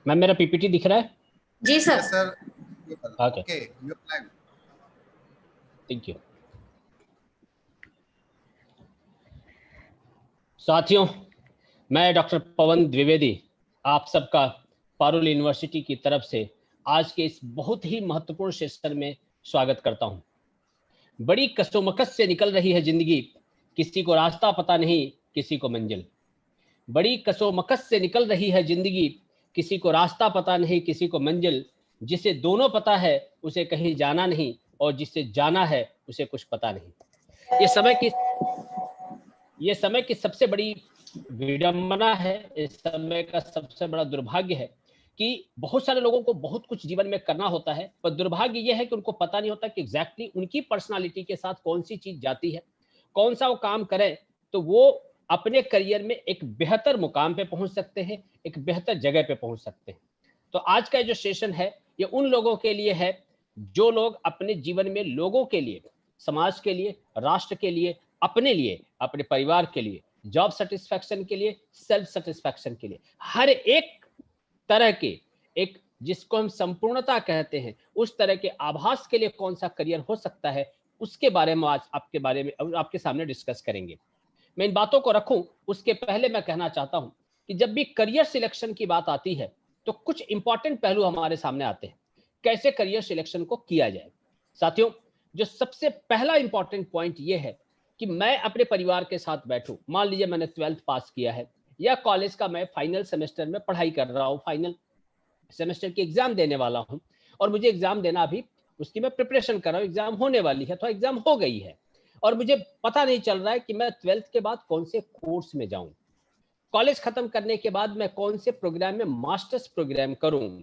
Ma'am मेरा PPT दिख रहा है? जी sir. Yes, sir. Okay, Okay, you're live. Thank you. साथियों, मैं डॉक्टर पवन द्विवेदी आप सबका पारुल यूनिवर्सिटी की तरफ से आज के इस बहुत ही महत्वपूर्ण सेशन में स्वागत करता हूं। बड़ी कशोमकश से निकल रही है जिंदगी, किसी को रास्ता पता नहीं, किसी को मंजिल। बड़ी कशोमकश से निकल रही है जिंदगी, किसी को रास्ता पता नहीं, किसी को मंजिल। जिसे दोनों पता है उसे कहीं जाना नहीं, और जिसे जाना है उसे कुछ पता नहीं। ये समय की सबसे बड़ी विडंबना है, इस समय का सबसे बड़ा दुर्भाग्य है कि बहुत सारे लोगों को बहुत कुछ जीवन में करना होता है, पर दुर्भाग्य यह है कि उनको पता नहीं होता कि एग्जैक्टली उनकी पर्सनालिटी के साथ कौन सी चीज जाती है, कौन सा वो काम करें तो वो अपने करियर में एक बेहतर मुकाम पे पहुंच सकते हैं, एक बेहतर जगह पे पहुंच सकते हैं। तो आज का जो सेशन है ये उन लोगों के लिए है जो लोग अपने जीवन में लोगों के लिए, समाज के लिए, राष्ट्र के लिए, अपने लिए, अपने परिवार के लिए, जॉब सेटिस्फैक्शन के लिए, सेल्फ सेटिस्फैक्शन के लिए, हर एक तरह के, एक जिसको हम संपूर्णता कहते हैं, उस तरह के आभास के लिए कौन सा करियर हो सकता है, उसके बारे में आज आपके सामने डिस्कस करेंगे। मैं इन बातों को रखूं उसके पहले मैं कहना चाहता हूं कि जब भी करियर सिलेक्शन की बात आती है तो कुछ इंपॉर्टेंट पहलू हमारे सामने आते हैं, कैसे करियर सिलेक्शन को किया जाए। साथियों, जो सबसे पहला इंपॉर्टेंट पॉइंट ये है कि मैं अपने परिवार के साथ बैठूं। मान लीजिए मैंने 12th पास किया है या कॉलेज का मैं फाइनल सेमेस्टर में पढ़ाई कर रहा हूं, फाइनल सेमेस्टर की एग्जाम देने वाला हूं और मुझे एग्जाम देना, अभी उसकी मैं प्रिपरेशन कर रहा हूं, एग्जाम होने वाली है तो एग्जाम हो गई है और मुझे पता नहीं चल रहा है कि मैं 12th के बाद कौन से कोर्स में जाऊं, कॉलेज खत्म करने के बाद मैं कौन से प्रोग्राम में मास्टर्स प्रोग्राम करूं।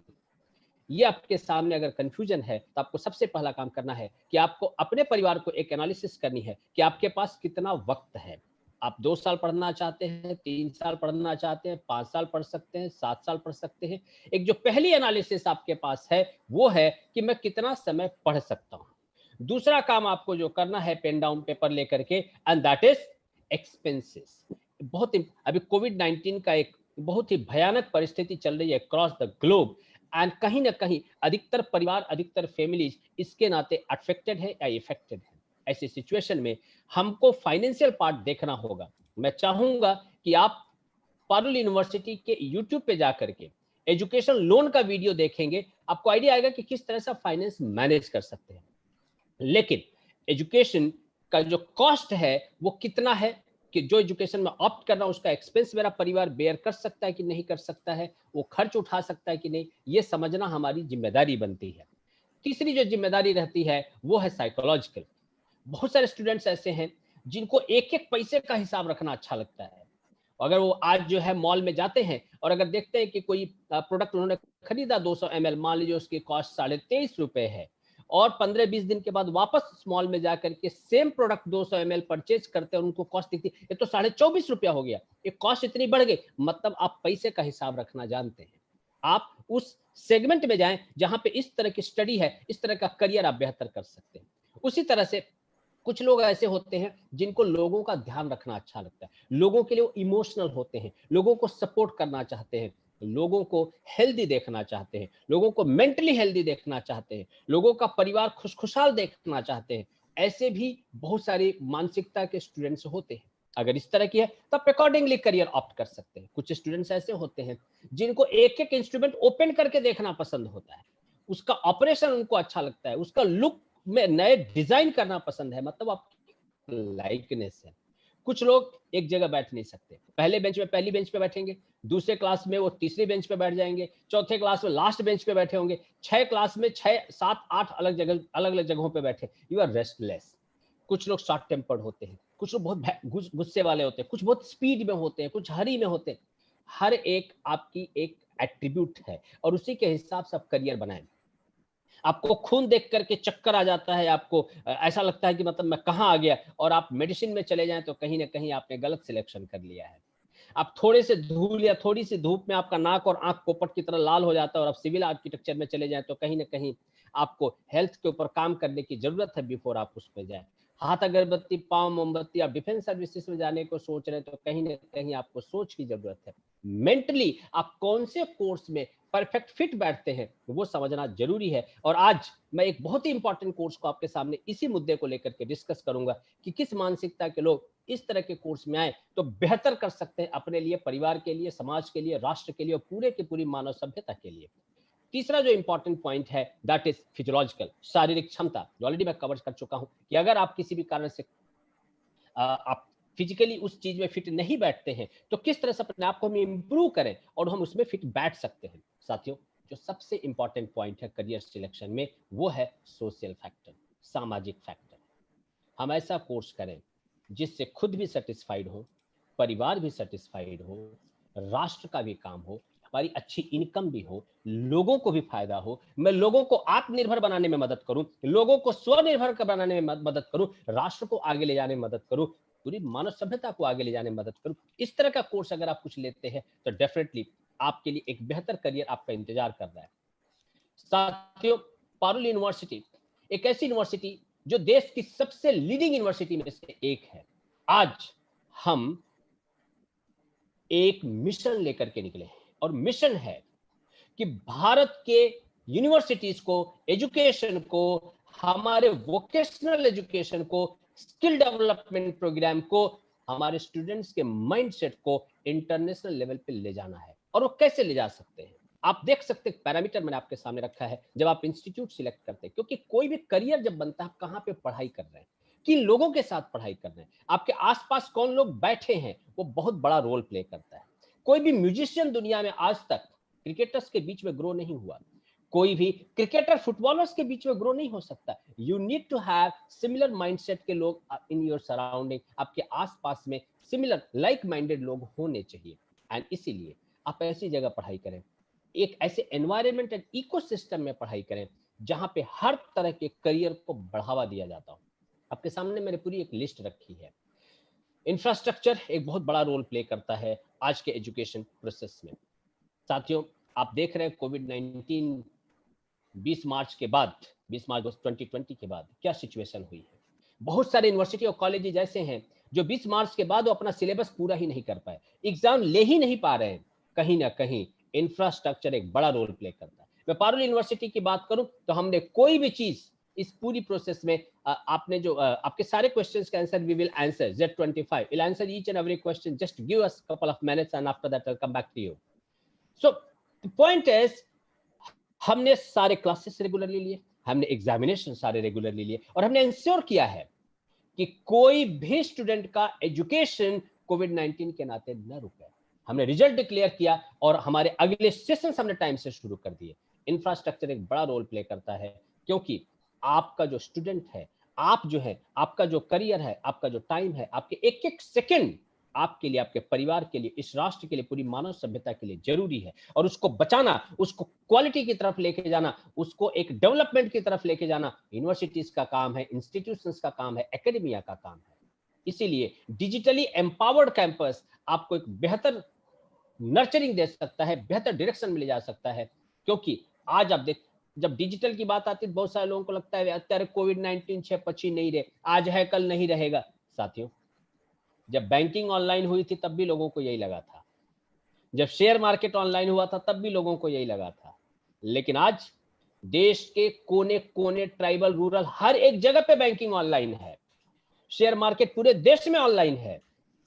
ये आपके सामने अगर कंफ्यूजन है तो आपको सबसे पहला काम करना है कि आपको अपने परिवार को एक एनालिसिस करनी है कि आपके पास कितना वक्त है। आप 2 साल पढ़ना चाहते हैं, 3 साल पढ़ना चाहते हैं, 5 साल पढ़ सकते हैं, 7 साल पढ़ सकते हैं। एक जो पहली एनालिसिस आपके पास है वो है कि मैं कितना समय पढ़ सकता हूं। दूसरा काम आपको जो करना है, पेन डाउन पेपर लेकर के, एंड दैट इज एक्सपेंसेस। अभी कोविड-19 का एक बहुत ही भयानक परिस्थिति चल रही है अक्रॉस द ग्लोब, एंड कहीं ना कहीं अधिकतर परिवार, अधिकतर फैमिलीज इसके नाते अफेक्टेड है या इफेक्टेड है। ऐसी सिचुएशन में हमको फाइनेंशियल पार्ट देखना होगा। मैं चाहूंगा कि आप पारुल यूनिवर्सिटी के यूट्यूब पे जाकर के एजुकेशन लोन का वीडियो देखेंगे, आपको आइडिया आएगा कि किस तरह से फाइनेंस मैनेज कर सकते हैं। लेकिन एजुकेशन का जो कॉस्ट है वो कितना है, कि जो एजुकेशन में ऑप्ट करना उसका एक्सपेंस मेरा परिवार बेयर कर सकता है कि नहीं कर सकता है, वो खर्च उठा सकता है कि नहीं, ये समझना हमारी जिम्मेदारी बनती है। तीसरी जो जिम्मेदारी रहती है वो है साइकोलॉजिकल। बहुत सारे स्टूडेंट्स ऐसे हैं जिनको एक एक पैसे का हिसाब रखना अच्छा लगता है। अगर वो आज जो है मॉल में जाते हैं और अगर देखते हैं कि कोई प्रोडक्ट उन्होंने खरीदा 200 ml, मान लीजिए उसकी कॉस्ट 23.5 रुपए है, और 15-20 दिन के बाद वापस मॉल में जाकर के सेम प्रोडक्ट 200 ml परचेज करते हैं और उनको कॉस्ट दिखती है, ये तो 24.5 रुपया हो गया, ये कॉस्ट इतनी बढ़ गई। मतलब आप पैसे का हिसाब रखना जानते हैं, आप उस सेगमेंट में जाएं जहां पे इस तरह की स्टडी है, इस तरह का करियर आप बेहतर कर सकते हैं। उसी तरह से कुछ लोग ऐसे होते हैं जिनको लोगों का ध्यान रखना अच्छा लगता है, लोगों के लिए वो इमोशनल होते हैं, लोगों को सपोर्ट करना चाहते हैं, लोगों को हेल्दी देखना चाहते हैं, लोगों को मेंटली हेल्दी देखना चाहते हैं, लोगों का परिवार खुशखुशाल देखना चाहते हैं। ऐसे भी बहुत सारी मानसिकता के स्टूडेंट्स होते हैं। अगर इस तरह की है तो आप अकॉर्डिंगली करियर ऑप्ट कर सकते हैं। कुछ स्टूडेंट्स ऐसे होते हैं जिनको एक एक इंस्ट्रूमेंट ओपन करके देखना पसंद होता है, उसका ऑपरेशन उनको अच्छा लगता है, उसका लुक में नए डिजाइन करना पसंद है, मतलब आपकी लाइकनेस है। कुछ लोग एक जगह बैठ नहीं सकते, पहले बेंच में पहली बेंच पे बैठेंगे, दूसरे क्लास में वो तीसरी बेंच पे बैठ जाएंगे, चौथे क्लास में लास्ट बेंच पे बैठे होंगे, 6 क्लास में 6, 7, 8 अलग अलग जगहों पे बैठे। You are restless. कुछ लोग शॉर्ट टेम्पर्ड होते हैं, कुछ लोग बहुत गुस्से वाले होते हैं, कुछ बहुत स्पीड में होते हैं, कुछ हरी में होते हैं। हर एक आपकी एक एट्रीब्यूट है और उसी के हिसाब से आप करियर बनाएं। आपको खून देख करके चक्कर आ जाता है, आपको ऐसा लगता है कि मतलब मैं कहाँ आ गया, और आप मेडिसिन में चले जाएं तो कहीं ना कहीं आपने गलत सिलेक्शन कर लिया है। आप थोड़े से धूल या थोड़ी सी धूप में आपका नाक और आंख पोपट की तरह लाल हो जाता है और आप सिविल आर्किटेक्चर में चले जाएं तो कहीं ना कहीं आपको हेल्थ के ऊपर काम करने की जरूरत है बिफोर आप उसमें जाए। हाथ अगरबत्ती, पाँव मोमबत्ती, आप डिफेंस सर्विसेज में जाने को सोच रहे हैं तो कहीं ना कहीं आपको सोच की जरूरत है। मेंटली आप कौन से कोर्स में परफेक्ट फिट बैठते हैं वो समझना जरूरी है। और आज मैं एक बहुत ही इंपॉर्टेंट कोर्स को आपके सामने इसी मुद्दे को लेकर के डिस्कस करूंगा कि किस मानसिकता के लोग इस तरह के कोर्स में आए तो बेहतर कर सकते हैं अपने लिए, परिवार के लिए, समाज के लिए, राष्ट्र के लिए और पूरे की पूरी मानव सभ्यता के लिए। तीसरा जो इंपॉर्टेंट पॉइंट है दैट इज फिजियोलॉजिकल, शारीरिक क्षमता, जो ऑलरेडी मैं कवर कर चुका हूं कि अगर आप किसी भी कारण से आप फिजिकली उस चीज में फिट नहीं बैठते हैं तो किस तरह से अपने आप को हम इंप्रूव करें और हम उसमें फिट बैठ सकते हैं। साथियों, जो सबसे इंपॉर्टेंट पॉइंट है करियर सिलेक्शन में वो है सोशल फैक्टर, सामाजिक फैक्टर। हम ऐसा कोर्स करें जिससे खुद भी सेटिस्फाइड हो, परिवार भी सेटिस्फाइड हो, राष्ट्र का भी काम हो, हमारी अच्छी इनकम भी हो, लोगों को भी फायदा हो, मैं लोगों को आत्मनिर्भर बनाने में मदद करूं, लोगों को स्वनिर्भर बनाने में मदद करूं, राष्ट्र को आगे ले जाने में मदद करूं, पूरी मानव सभ्यता को आगे ले जाने में मदद करूं। इस तरह का कोर्स अगर आप कुछ लेते हैं तो डेफिनेटली आपके लिए एक बेहतर करियर आपका इंतजार कर रहा है। साथियों, पारुल यूनिवर्सिटी एक ऐसी यूनिवर्सिटी जो देश की सबसे लीडिंग यूनिवर्सिटी में से एक है। आज हम एक मिशन लेकर के निकले हैं और मिशन है कि भारत के यूनिवर्सिटीज को, एजुकेशन को, हमारे वोकेशनल एजुकेशन को, स्किल डेवलपमेंट प्रोग्राम को, हमारे स्टूडेंट्स के माइंडसेट को इंटरनेशनल लेवल पे ले जाना है। और वो कैसे ले जा सकते हैं आप देख सकते हैं, पैरामीटर मैंने आपके सामने रखा है जब आप इंस्टीट्यूट सिलेक्ट करते हैं। क्योंकि कोई भी करियर जब बनता है, आप कहाँ पे पढ़ाई कर रहे हैं, किन लोगों के साथ पढ़ाई कर रहे हैं, आपके आसपास कौन लोग बैठे हैं, वो बहुत बड़ा रोल प्ले करता है। कोई भी म्यूजिशियन दुनिया में आज तक क्रिकेटर्स के बीच में ग्रो नहीं हुआ, कोई भी क्रिकेटर फुटबॉलर्स के बीच में ग्रो नहीं हो सकता। You need to have similar mindset के लोग इन योर सराउंडिंग, आपके आसपास में सिमिलर लाइक माइंडेड लोग होने चाहिए। एंड इसीलिए आप ऐसी जगह पढ़ाई करें, एक ऐसे एनवायरनमेंट एंड इकोसिस्टम में पढ़ाई करें जहां पे हर तरह के करियर को बढ़ावा दिया जाता हो। आपके सामने मैंने पूरी एक लिस्ट रखी है। इंफ्रास्ट्रक्चर एक बहुत बड़ा रोल प्ले करता है आज के एजुकेशन प्रोसेस में। साथियों, आप देख रहे हैं कोविड-19 20 मार्च के बाद, 20 मार्च 2020 के बाद क्या सिचुएशन हुई है। बहुत सारे यूनिवर्सिटी और कॉलेजेस ऐसे हैं जो 20 मार्च के बाद वो अपना सिलेबस पूरा ही नहीं कर पाए, एग्जाम ले ही नहीं पा रहे हैं। कहीं ना कहीं इंफ्रास्ट्रक्चर एक बड़ा रोल प्ले करता है। मैं पारुल यूनिवर्सिटी की बात करूं तो हमने कोई भी चीज इस पूरी प्रोसेस में आपने जो आपके सारे क्वेश्चंस का answer we will answer Z25 will answer each and every question, just give us couple of minutes and after that I will come back to you. So the point is, हमने सारे classes regularly लिए, हमने examination सारे regularly लिए और हमने ensure किया है कि कोई भी स्टूडेंट का एजुकेशन कोविड-19 के नाते न रुके। हमने रिजल्ट डिक्लेयर किया और हमारे अगले सेशंस हमने टाइम से शुरू कर दिए। इंफ्रास्ट्रक्चर एक बड़ा रोल प्ले करता है क्योंकि आपका जो स्टूडेंट है, आप जो है, आपका जो करियर है, आपका जो टाइम है, आपके एक एक सेकंड आपके लिए, आपके परिवार के लिए, इस राष्ट्र के लिए, पूरी मानव सभ्यता के लिए जरूरी है। और उसको बचाना, उसको क्वालिटी की तरफ लेके जाना, उसको एक डेवलपमेंट की तरफ लेके जाना यूनिवर्सिटीज का काम है, इंस्टीट्यूशंस का काम है, एकेडमिया का काम है। इसीलिए डिजिटली एम्पावर्ड कैंपस आपको एक बेहतर नर्चरिंग दे सकता है, बेहतर डायरेक्शन में ले जा सकता है। क्योंकि आज आप देख, जब डिजिटल की बात आती है बहुत सारे लोगों को लगता है અત્યારે कोविड-19 છે પછી नहीं रहे, आज है कल नहीं रहेगा। साथियों, जब बैंकिंग ऑनलाइन हुई थी तब भी लोगों को यही लगा था, जब शेयर मार्केट ऑनलाइन हुआ था तब भी लोगों को यही लगा था। लेकिन आज देश के कोने कोने, ट्राइबल, रूरल, हर एक जगह पे बैंकिंग ऑनलाइन है, शेयर मार्केट पूरे देश में ऑनलाइन है।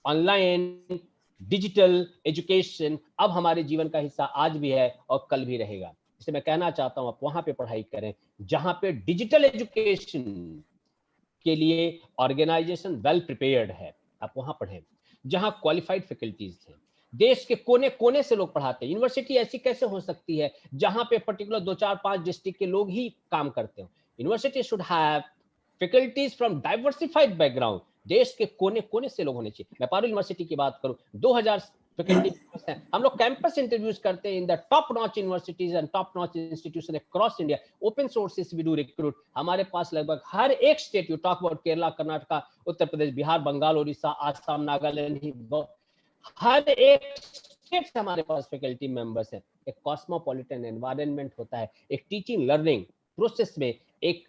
ऑनलाइन डिजिटल एजुकेशन अब हमारे जीवन का हिस्सा आज भी है और कल भी रहेगा। इसलिए मैं कहना चाहता हूं आप वहां पे पढ़ाई करें जहां पे डिजिटल एजुकेशन के लिए ऑर्गेनाइजेशन वेल प्रिपेयर्ड है। आप वहां पढ़ें जहां क्वालिफाइड फैकल्टीज हैं, देश के कोने कोने से लोग पढ़ाते हैं। यूनिवर्सिटी ऐसी कैसे हो सकती है जहां पे पर्टिकुलर 2 4 5 डिस्ट्रिक्ट के लोग ही काम करते हो। University should have faculties from diversified background, देश के कोने कोने से लोग होने चाहिए। मैं पारुल यूनिवर्सिटी की बात करूं, 2000 फैकल्टी हैं। हम लोग कैंपस इंटरव्यूज करते हैं in the top notch universities and top notch institution across India. Open sources we do recruit. हमारे पास लगभग हर एक state, you talk about Kerala, Karnataka, Uttar Pradesh, Bihar, Bengal, Orissa, Assam, Nagaland, हर एक स्टेट से हमारे पास फैकल्टी मेंबर्स हैं। एक कॉस्मोपॉलिटन एनवायरनमेंट होता है, एक टीचिंग लर्निंग प्रोसेस में एक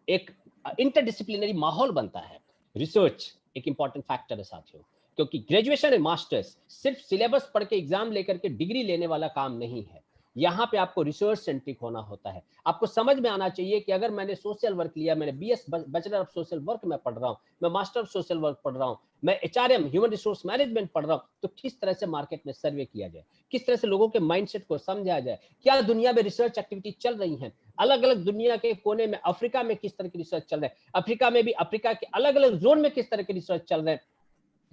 एक इंटरडिसिप्लिनरी माहौल बनता है। रिसर्च एक इंपॉर्टेंट फैक्टर है साथियों, क्योंकि ग्रेजुएशन एंड मास्टर्स सिर्फ सिलेबस पढ़ के एग्जाम लेकर के डिग्री लेने वाला काम नहीं है। यहाँ पे आपको रिसर्च सेंट्रिक होना होता है। आपको समझ में आना चाहिए कि अगर मैंने सोशल वर्क लिया, मैंने BS bachelor of social work में पढ़ रहा हूँ, मैं मास्टर ऑफ सोशल वर्क पढ़ रहा हूँ, मैं एचआरएम ह्यूमन रिसोर्स मैनेजमेंट पढ़ रहा हूँ, तो किस तरह से मार्केट में सर्वे किया जाए, किस तरह से लोगों के माइंडसेट को समझा जाए, क्या दुनिया में रिसर्च एक्टिविटी चल रही है, अलग अलग दुनिया के कोने में अफ्रीका में किस तरह की रिसर्च चल रहा है, अफ्रीका में भी अफ्रीका के अलग अलग जोन में किस तरह के रिसर्च चल रहे हैं,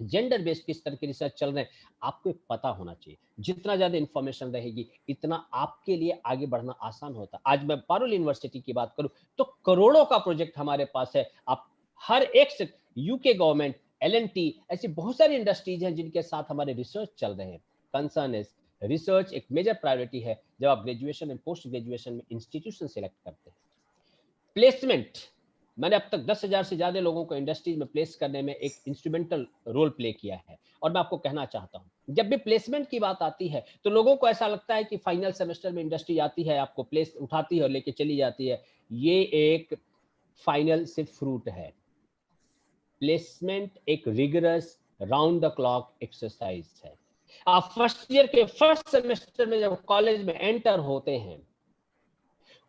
जेंडर बेस्ड किस तरह के रिसर्च चल रहे हैं, आपको पता होना चाहिए। जितना ज्यादा इंफॉर्मेशन रहेगी इतना आपके लिए आगे बढ़ना आसान होता। आज मैं पारुल यूनिवर्सिटी की बात करूं तो करोड़ों का प्रोजेक्ट हमारे पास है। आप हर एक से यूके गवर्नमेंट, एलएनटी, ऐसी बहुत सारी इंडस्ट्रीज हैं जिनके साथ हमारे रिसर्च चल रहे हैं। कंसर्न इज रिसर्च एक मेजर प्रायोरिटी है जब आप ग्रेजुएशन एंड पोस्ट ग्रेजुएशन में इंस्टीट्यूशन सेलेक्ट करते हैं। प्लेसमेंट, मैंने अब तक 10,000 से ज्यादा लोगों को इंडस्ट्रीज में प्लेस करने में एक इंस्ट्रूमेंटल रोल प्ले किया है। और मैं आपको कहना चाहता हूं, जब भी प्लेसमेंट की बात आती है तो लोगों को ऐसा लगता है कि फाइनल सेमेस्टर में इंडस्ट्री आती है, आपको प्लेस उठाती है और लेके चली जाती है। ये एक फाइनल सिर्फ फ्रूट है। प्लेसमेंट एक rigorous round the clock exercise है। आप फर्स्ट ईयर के फर्स्ट सेमेस्टर में जब कॉलेज में एंटर होते हैं,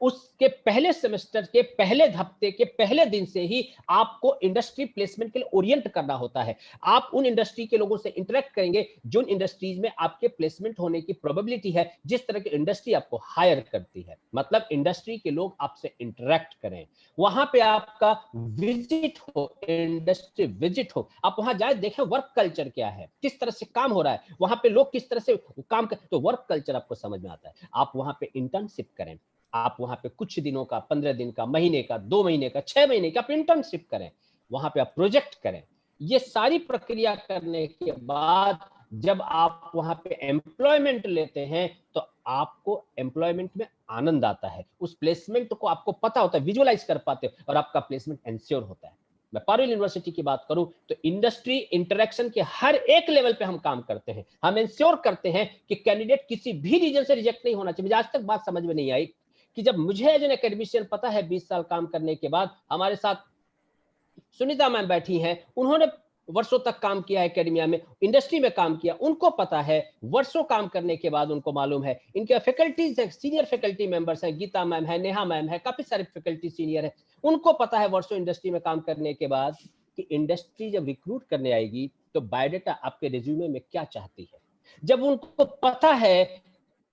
उसके पहले सेमेस्टर के पहले हफ्ते के पहले दिन से ही आपको इंडस्ट्री प्लेसमेंट के लिए ओरिएंट करना होता है। आप उन इंडस्ट्री के लोगों से इंटरेक्ट करेंगे जिन इंडस्ट्रीज में आपके प्लेसमेंट होने की प्रोबेबिलिटी है, जिस तरह की इंडस्ट्री आपको हायर करती है, मतलब इंडस्ट्री के लोग आपसे इंटरेक्ट करें, वहां पे आपका विजिट हो, इंडस्ट्री विजिट हो, आप वहां जाए, देखें वर्क कल्चर क्या है, किस तरह से काम हो रहा है, वहां पे लोग किस तरह से काम कर, तो वर्क कल्चर आपको समझ में आता है। आप वहां पे इंटर्नशिप करें, आप वहां पे कुछ दिनों का, 15 दिन का, महीने का, 2 महीने का, 6 महीने का आप इंटर्नशिप करें, वहां पे आप प्रोजेक्ट करें। ये सारी प्रक्रिया करने के बाद जब आप वहां पे एम्प्लॉयमेंट लेते हैं तो आपको एम्प्लॉयमेंट में आनंद आता है, उस प्लेसमेंट को आपको पता होता है, विजुअलाइज कर पाते हो और आपका प्लेसमेंट एंश्योर होता है। मैं पारुल यूनिवर्सिटी की बात करूं तो इंडस्ट्री इंटरेक्शन के हर एक लेवल पे हम काम करते हैं। हम इंश्योर करते हैं कि कैंडिडेट किसी भी रीजन से रिजेक्ट नहीं होना चाहिए। मुझे आज तक बात समझ में नहीं आई कि जब मुझे एज एन एकेडमिशियन पता है 20 साल काम करने के बाद, हमारे साथ सुनीता मैम बैठी हैं, उन्होंने वर्षों तक काम किया है एकेडमिया में, इंडस्ट्री में काम किया, उनको पता है, वर्षों काम करने के बाद उनको मालूम है। इनके फैकल्टीज है, सीनियर फैकल्टी मेंबर्स हैं, गीता मैम है, नेहा मैम है, काफी सारे फैकल्टी सीनियर है, उनको पता है वर्षों इंडस्ट्री में काम करने के बाद कि इंडस्ट्री जब रिक्रूट करने आएगी तो बायोडाटा आपके रिज्यूमे में क्या चाहती है। जब उनको पता है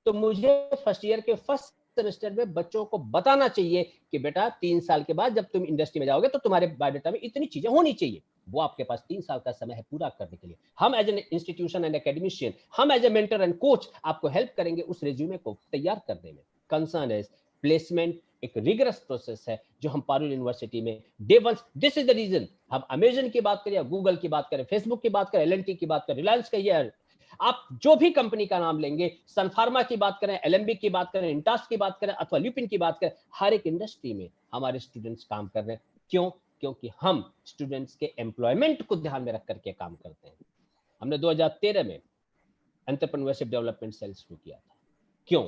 तो मुझे फर्स्ट ईयर के फर्स्ट सेमेस्टर में बच्चों को बताना चाहिए कि बेटा 3 साल के बाद जब तुम इंडस्ट्री में जाओगे तो तुम्हारे बायोडाटा में इतनी चीजें होनी चाहिए। वो आपके पास 3 साल का समय है पूरा करने के लिए। हम as an institution and academician, हम as a mentor and coach आपको हेल्प करेंगे उस रिज्यूमे को तैयार करने में। कंसर्न इज प्लेसमेंट एक रिगरस प्रोसेस है जो हम पारुल यूनिवर्सिटी में day one, this is the reason, हम अमेजन की बात करें, गूगल की बात करें, फेसबुक की बात करें, एलएनटी की बात करें, रिलायंस कहिए, आप जो भी कंपनी का नाम लेंगे, सन फार्मा की बात करें, एलएमबी की बात करें, इंटास की बात करें अथवा ल्यूपिन की बात करें, हर एक इंडस्ट्री में हमारे स्टूडेंट्स काम कर रहे हैं। क्यों? क्योंकि हम स्टूडेंट्स के एम्प्लॉयमेंट को ध्यान में रख करके काम करते हैं। हमने 2013 में एंटरप्रेन्योरशिप डेवलपमेंट सेल शुरू किया था। क्यों?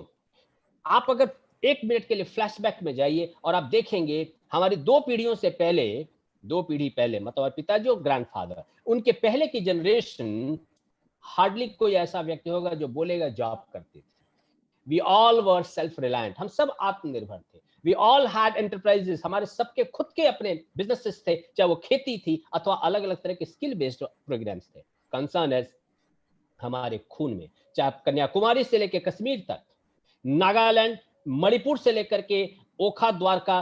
आप अगर 1 मिनट के लिए फ्लैशबैक में जाइए और आप देखेंगे हमारी 2 पीढ़ियों से पहले, 2 पीढ़ी पहले, मतलब हमारे पिताजी और ग्रैंडफादर, उनके पहले की जनरेशन, हार्डली कोई ऐसा व्यक्ति होगा जो बोलेगा जॉब करते थे। We all were self reliant, हम सब आत्मनिर्भर थे। वी ऑल हैड एंटरप्राइजेस, हमारे सबके खुद के अपने बिजनेसेस थे, चाहे वो खेती थी अथवा अलग अलग तरह के स्किल बेस्ड प्रोग्राम्स थे। कंसर्न है हमारे खून में, चाहे कन्याकुमारी से लेकर कश्मीर तक, नागालैंड, मणिपुर से लेकर के ओखा, द्वारका,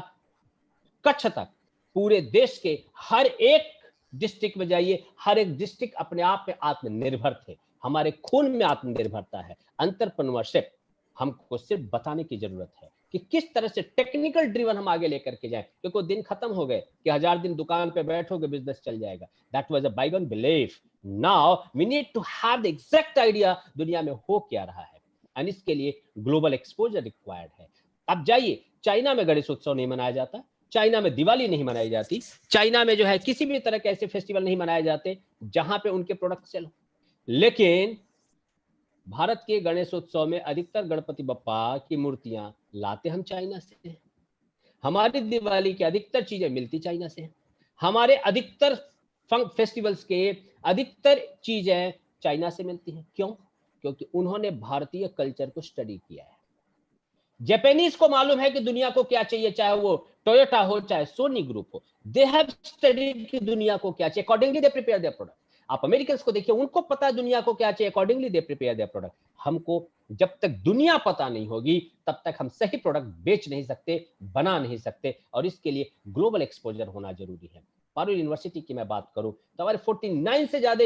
कच्छ तक, पूरे देश के हर एक डिस्ट्रिक्ट में जाइए, हर एक डिस्ट्रिक्ट अपने आप में आत्मनिर्भर थे। हमारे खून में आत्मनिर्भरता है, एंटरप्रेन्योरशिप। हमको सिर्फ बताने की जरूरत है कि किस तरह से टेक्निकल ड्रिवन हम आगे लेकर के जाएं, क्योंकि दिन खत्म हो गए कि 1000 दिन दुकान पे बैठोगे बिजनेस चल जाएगा। That was a bygone belief. Now we need to have the exact idea दुनिया में हो क्या रहा है, एंड इसके लिए ग्लोबल एक्सपोजर रिक्वायर्ड है। अब जाइए, चाइना में गणेश उत्सव नहीं मनाया जाता, चाइना में दिवाली नहीं मनाई जाती, चाइना में जो है किसी भी तरह के ऐसे फेस्टिवल नहीं मनाए जाते जहां पे उनके प्रोडक्ट सेल हो। लेकिन भारत के गणेशोत्सव में अधिकतर गणपति बप्पा की मूर्तियां लाते हम चाइना से हैं। हमारी दिवाली की अधिकतर चीजें मिलती चाइना से हैं। हमारे अधिकतर फेस्टिवल्स के अधिकतर चीजें चाइना से मिलती हैं। क्यों? क्योंकि उन्होंने भारतीय कल्चर को स्टडी किया है। जापानीज को मालूम है कि दुनिया को क्या चाहिए, चाहे वो टोयोटा हो चाहे सोनी ग्रुप हो, दे हैव स्टडीड कि दुनिया को क्या चाहिए, accordingly they prepare their product. आप अमेरिकन को देखिए, उनको पता है दुनिया को क्या चाहिए, accordingly they prepare their product. हमको जब तक दुनिया पता नहीं होगी तब तक हम सही प्रोडक्ट बेच नहीं सकते, बना नहीं सकते, और इसके लिए ग्लोबल एक्सपोजर होना जरूरी है। पारुल यूनिवर्सिटी की मैं बात करूं तो हमारे 49 से ज्यादा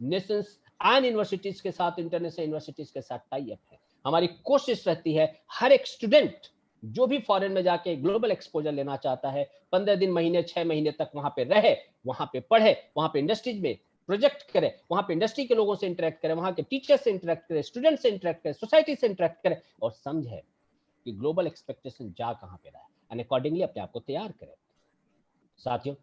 नेशंस एंड यूनिवर्सिटीज के साथ, इंटरनेशनल यूनिवर्सिटीज के साथ टाई अप है। हमारी कोशिश रहती है हर एक स्टूडेंट जो भी फॉरेन में जाके ग्लोबल एक्सपोजर लेना चाहता है, 15 दिन, महीने, 6 महीने तक वहां पे रहे, वहां पे पढ़े, वहां पे इंडस्ट्रीज में प्रोजेक्ट करे, वहां पे इंडस्ट्री के लोगों से इंटरेक्ट करे, वहां के टीचर से इंटरेक्ट करे, स्टूडेंट से इंटरेक्ट करे, सोसाइटी से इंटरेक्ट करे, और समझे कि ग्लोबल एक्सपेक्टेशन जा कहां पे रहा है, एंड अकॉर्डिंगली अपने आप को तैयार करे। साथियों,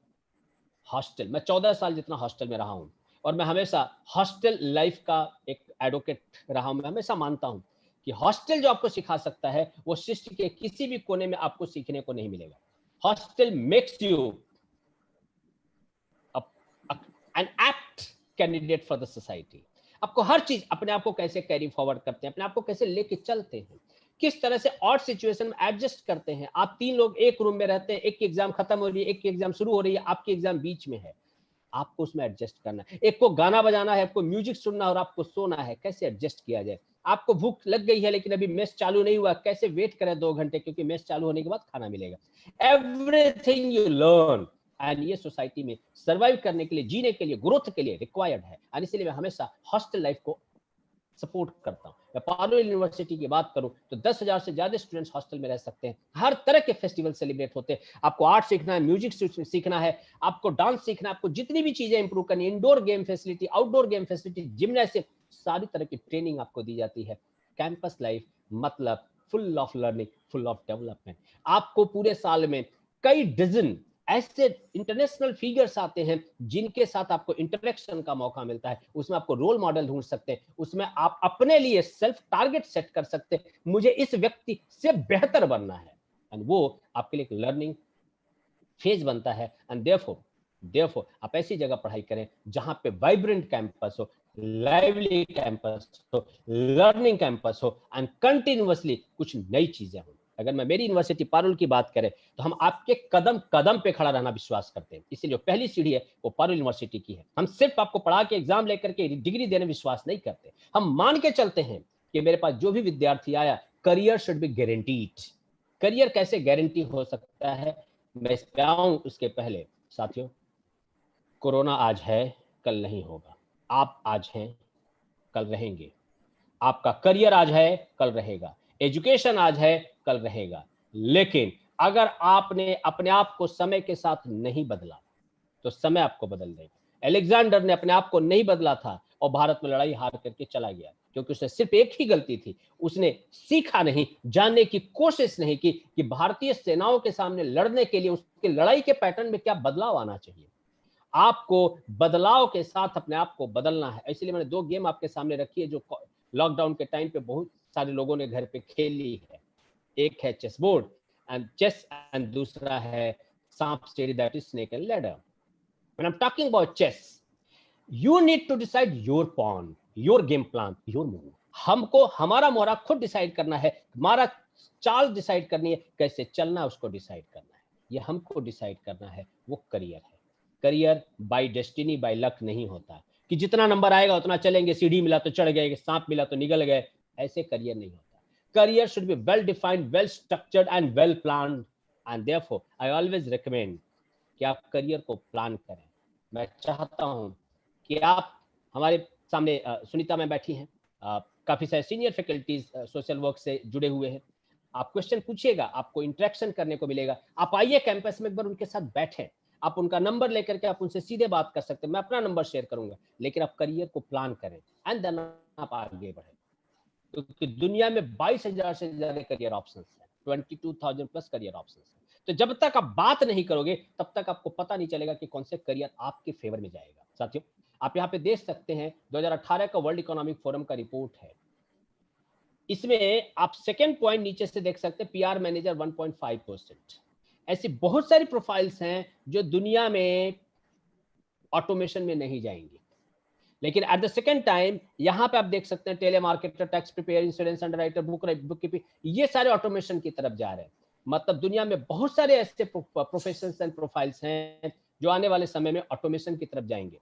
हॉस्टल, मैं 14 साल जितना हॉस्टल में रहा हूं, और मैं हमेशा हॉस्टल लाइफ का एक एडवोकेट रहा हूं। मैं हमेशा मानता हूं कि हॉस्टल जो आपको सिखा सकता है वो सृष्टि के किसी भी कोने में आपको सीखने को नहीं मिलेगा। Hostel makes you an apt candidate for the society. आपको हर चीज, अपने आप को कैसे कैरी फॉरवर्ड करते हैं, अपने आप को कैसे लेके चलते हैं, किस तरह से ऑड सिचुएशन में एडजस्ट करते हैं। आप 3 लोग एक रूम में रहते हैं, एक की एग्जाम खत्म हो रही है, एक की एग्जाम शुरू हो रही है, आपकी एग्जाम बीच में है, आपको उसमें एडजस्ट करना है। एक को गाना बजाना है, आपको म्यूजिक सुनना और आपको सोना है, कैसे एडजस्ट किया जाए। आपको भूख लग गई है लेकिन अभी मेस चालू नहीं हुआ, कैसे वेट करें 2 घंटे, क्योंकि मेस चालू होने के बाद खाना मिलेगा। एवरीथिंग यू लर्न, एंड ये सोसाइटी में सर्वाइव करने के लिए, जीने के लिए, ग्रोथ के लिए रिक्वायर्ड है। और इसीलिए मैं हमेशा हॉस्टल लाइफ को सपोर्ट करता हूं। मैं पारुल यूनिवर्सिटी की बात करूं तो 10,000 से ज्यादा स्टूडेंट्स हॉस्टल में रह सकते हैं। हर तरह के फेस्टिवल सेलिब्रेट होते हैं। आपको आर्ट सीखना है, म्यूजिक सीखना है, आपको डांस सीखना है, आपको जितनी भी चीजें इंप्रूव करनी है, indoor game facility, outdoor game facility, gymnastic, सारी तरह की ट्रेनिंग आपको दी जाती है। कैंपस लाइफ मतलब full of learning, full of development. आपको पूरे साल में कई डजन ऐसे इंटरनेशनल फिगर्स आते हैं जिनके साथ आपको इंटरेक्शन का मौका मिलता है। उसमें आपको रोल मॉडल ढूंढ सकते हैं, उसमें आप अपने लिए सेल्फ टारगेट सेट कर सकते हैं, मुझे इस व्यक्ति से बेहतर बनना है, एंड वो आपके लिए एक लर्निंग फेज बनता है। एंड देयरफॉर आप ऐसी जगह पढ़ाई करें जहां पे वाइब्रेंट कैंपस हो, लाइवली कैंपस हो, लर्निंग कैंपस हो, एंड कंटिन्यूअसली कुछ नई चीजें हो। अगर मैं मेरी यूनिवर्सिटी पारुल की बात करें तो हम आपके कदम कदम पे खड़ा रहना विश्वास करते हैं। इसीलिए पहली सीढ़ी है वो पारुल यूनिवर्सिटी की है। हम सिर्फ आपको पढ़ा के एग्जाम लेकर के डिग्री देने विश्वास नहीं करते, हम मान के चलते हैं कि मेरे पास जो भी विद्यार्थी आया, career should be guaranteed. Career कैसे गारंटी हो सकता है, मैं इस पे आऊं उसके पहले साथियों, कोरोना आज है, कल नहीं होगा। आप आज हैं, कल रहेंगे। आपका करियर आज है, कल रहेगा। एजुकेशन आज है, कल रहेगा। लेकिन अगर आपने अपने आप को समय के साथ नहीं बदला तो समय आपको बदल देगा। अलेक्जेंडर ने अपने आप को नहीं बदला था और भारत में लड़ाई हार करके चला गया, क्योंकि उसने सिर्फ एक ही गलती थी, उसने सीखा नहीं, जानने की कोशिश नहीं की कि भारतीय सेनाओं के सामने लड़ने के लिए उसके लड़ाई के पैटर्न में क्या बदलाव आना चाहिए। आपको बदलाव के साथ अपने आप को बदलना है। इसलिए मैंने 2 गेम आपके सामने रखी है जो लॉकडाउन के टाइम पे बहुत सारे लोगों ने घर पे खेली है। एक है chess board and chess, and दूसरा है सांप सीढ़ी, that is snake and ladder. When I'm talking about chess, you need to decide your pawn, your game plan, your move. हमको हमारा मोहरा खुद डिसाइड करना है, हमारा चाल डिसाइड करनी है, कैसे चलना है उसको डिसाइड करना है। ये हमको डिसाइड करना है, वो करियर है। Career bye destiny, by luck नहीं होता कि जितना नंबर आएगा उतना चलेंगे, सीढ़ी मिला तो चढ़ गए, सांप मिला तो निगल गए। ऐसे करियर नहीं होता। Career should be well defined, well structured and well planned, and therefore I always recommend कि आप करियर को प्लान करें। मैं चाहता हूं कि आप, हमारे सामने सुनीता मैम बैठी हैं, काफी सारे सीनियर फैकल्टीज सोशल वर्क से जुड़े हुए हैं। आप क्वेश्चन पूछिएगा, आपको इंटरेक्शन करने को मिलेगा। आप आइए कैंपस में एक बार उनके साथ बैठें, आप उनका नंबर लेकर के आप उनसे सीधे बात कर सकते हैं, मैं अपना नंबर शेयर करूंगा। लेकिन आप करियर को प्लान करें एंड देन आप आगे बढ़ें, क्योंकि दुनिया में 22,000 से ज्यादा करियर ऑप्शंस हैं, 22,000 प्लस करियर ऑप्शंस हैं। तो जब तक आप बात नहीं करोगे तब तक आपको पता नहीं चलेगा कि कौन से करियर आपके फेवर में जाएगा। साथियों, आप यहाँ पे देख सकते हैं 2018 का वर्ल्ड इकोनॉमिक फोरम का रिपोर्ट है। इसमें आप सेकेंड पॉइंट नीचे से देख सकते हैं, पीआर मैनेजर 1.5%। ऐसी बहुत सारी प्रोफाइल्स हैं जो दुनिया में ऑटोमेशन में नहीं जाएंगी। लेकिन एट द सेकेंड टाइम यहाँ पे आप देख सकते हैं telemarketer, tax prepare, insurance underwriter, bookkeeping, ये सारे ऑटोमेशन की तरफ जा रहे हैं। मतलब दुनिया में बहुत सारे ऐसे प्रोफेशंस एंड प्रोफाइल्स हैं जो आने वाले समय में ऑटोमेशन की तरफ जाएंगे।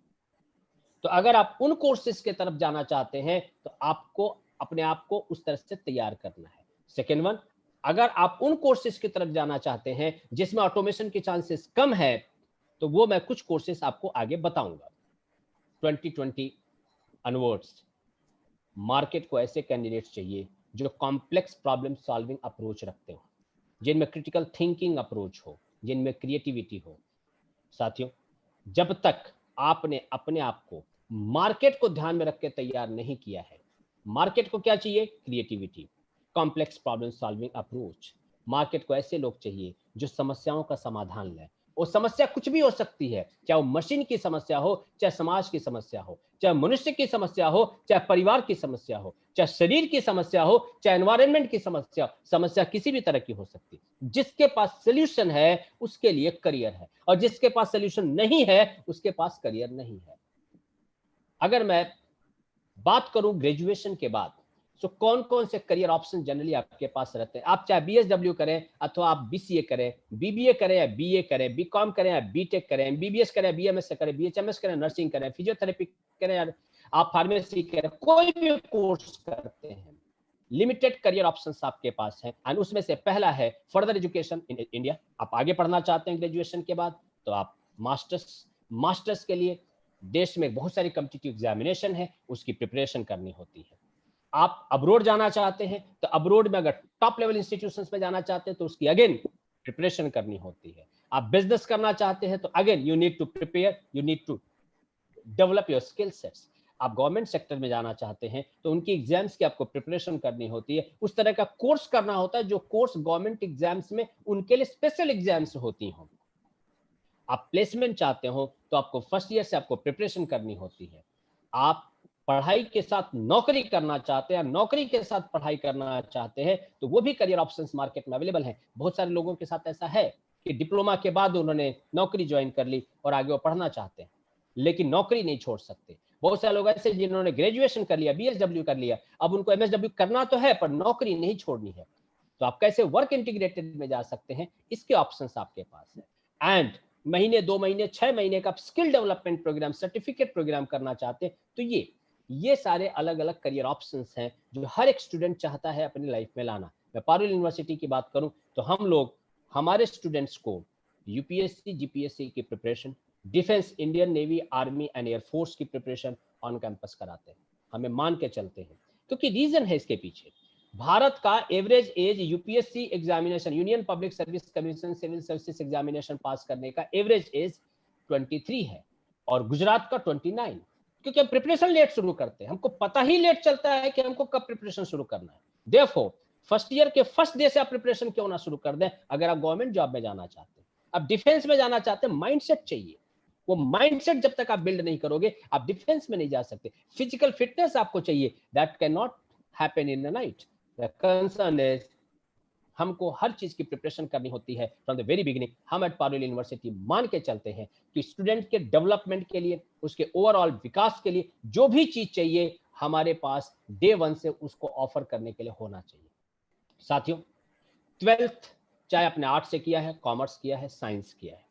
तो अगर आप उन कोर्सेज की तरफ जाना चाहते हैं तो आपको अपने आप को उस तरह से तैयार करना है। सेकेंड वन, अगर आप उन कोर्सेज की तरफ जाना चाहते हैं जिसमें ऑटोमेशन के चांसेस कम है, तो वो मैं कुछ कोर्सेज आपको आगे बताऊंगा। 2020 अनवर्ड्स मार्केट को ऐसे कैंडिडेट्स चाहिए जो कॉम्प्लेक्स प्रॉब्लम सॉल्विंग अप्रोच रखते हो, जिनमें क्रिटिकल थिंकिंग अप्रोच हो, जिनमें क्रिएटिविटी हो। साथियों, जब तक आपने अपने आप को मार्केट को ध्यान में रख के तैयार नहीं किया है, मार्केट को क्या चाहिए? Creativity, complex problem solving approach. Market को ऐसे लोग चाहिए जो समस्याओं का समाधान लें। वो समस्या कुछ भी हो सकती है, चाहे वो मशीन की समस्या हो, चाहे समाज की समस्या हो, चाहे मनुष्य की समस्या हो, चाहे परिवार की समस्या हो, चाहे शरीर की समस्या हो, चाहे एनवायरनमेंट की समस्या। समस्या किसी भी तरह की हो सकती है। जिसके पास सोल्यूशन है उसके लिए करियर है, और जिसके पास सोल्यूशन नहीं है उसके पास करियर नहीं है। अगर मैं बात करूं ग्रेजुएशन के बाद, तो कौन कौन से करियर ऑप्शन जनरली आपके पास रहते हैं? आप चाहे बीएसडब्ल्यू करें अथवा आप बीसीए करें, बीबीए करें या बीए करें, बीकॉम करें या बीटेक करें, एमबीबीएस करें, बीएमएस करें, बीएचएमएस करें, नर्सिंग करें, फिजियोथेरेपी करें, या आप फार्मेसी करें, कोई भी कोर्स करते हैं, लिमिटेड करियर ऑप्शंस आपके पास हैं। एंड उसमें से पहला है फर्दर एजुकेशन इन इंडिया। आप आगे पढ़ना चाहते हैं ग्रेजुएशन के बाद, तो आप मास्टर्स के लिए देश में बहुत सारी कॉम्पिटिटिव एग्जामिनेशन है, उसकी प्रिपरेशन करनी होती है। आप अब्रोड जाना चाहते हैं तो अब्रोड में अगर टॉप लेवल इंस्टीट्यूशंस में जाना चाहते हैं तो उसकी अगेन प्रिपरेशन करनी होती है। आप बिजनेस करना चाहते हैं तो again you need to prepare, you need to develop your skill sets. आप गवर्नमेंट सेक्टर में जाना चाहते हैं तो उनकी एग्जाम्स की आपको प्रिपरेशन करनी होती है, उस तरह का कोर्स करना होता है जो कोर्स गवर्नमेंट एग्जाम्स में उनके लिए स्पेशल एग्जाम्स होती हों। आप प्लेसमेंट चाहते हो तो आपको फर्स्ट ईयर से आपको प्रिपरेशन करनी होती है। आप पढ़ाई के साथ नौकरी करना चाहते हैं, नौकरी के साथ पढ़ाई करना चाहते हैं, तो वो भी करियर ऑप्शंस मार्केट में अवेलेबल हैं। बहुत सारे लोगों के साथ ऐसा है कि डिप्लोमा के बाद उन्होंने नौकरी ज्वाइन कर ली और आगे वो पढ़ना चाहते हैं, लेकिन नौकरी नहीं छोड़ सकते। बहुत सारे लोग ऐसे जिन्होंने ग्रेजुएशन कर लिया, बीएसडब्ल्यू कर लिया, अब उनको एमएसडब्ल्यू करना तो है पर नौकरी नहीं छोड़नी है। तो आप कैसे वर्क इंटीग्रेटेड में जा सकते हैं, इसके ऑप्शंस आपके पास है। एंड महीने, 2 महीने, 6 महीने का skill development program, certificate program करना चाहते हैं, तो ये सारे अलग अलग करियर ऑप्शंस हैं जो हर एक स्टूडेंट चाहता है अपनी लाइफ में लाना। मैं पारुल यूनिवर्सिटी की बात करूं तो हम लोग हमारे स्टूडेंट्स को यूपीएससी, जीपीएससी की preparation, defence, Indian navy, army and air force की प्रिपरेशन ऑन कैंपस कराते हैं। हमें मान के चलते हैं, क्योंकि रीजन है इसके पीछे। भारत का average age UPSC examination, union public service commission civil services examination pass करने का एवरेज एज 23 है और गुजरात का 29। क्योंकि हम प्रिपरेशन लेट शुरू करते हैं, हमको पता ही लेट चलता है कि हमको कब प्रिपरेशन शुरू करना है। देयरफॉर फर्स्ट ईयर के फर्स्ट डे से आप प्रिपरेशन क्यों ना शुरू कर दें अगर आप गवर्नमेंट जॉब में जाना चाहते हैं। अब डिफेंस में जाना चाहते हैं, माइंडसेट चाहिए। वो माइंडसेट जब तक आप बिल्ड नहीं करोगे आप डिफेंस में नहीं जा सकते। फिजिकल फिटनेस आपको चाहिए, that can not happen in the night. The concern is हमको हर चीज की प्रिपरेशन करनी होती है फ्रॉम द वेरी बिगिनिंग। हम एट पारुल यूनिवर्सिटी मान के चलते हैं कि स्टूडेंट के डेवलपमेंट के लिए, उसके ओवरऑल विकास के लिए जो भी चीज चाहिए हमारे पास डे वन से उसको ऑफर करने के लिए होना चाहिए। साथियों, 12th चाहे आपने आर्ट्स से किया है, कॉमर्स किया है, साइंस किया है,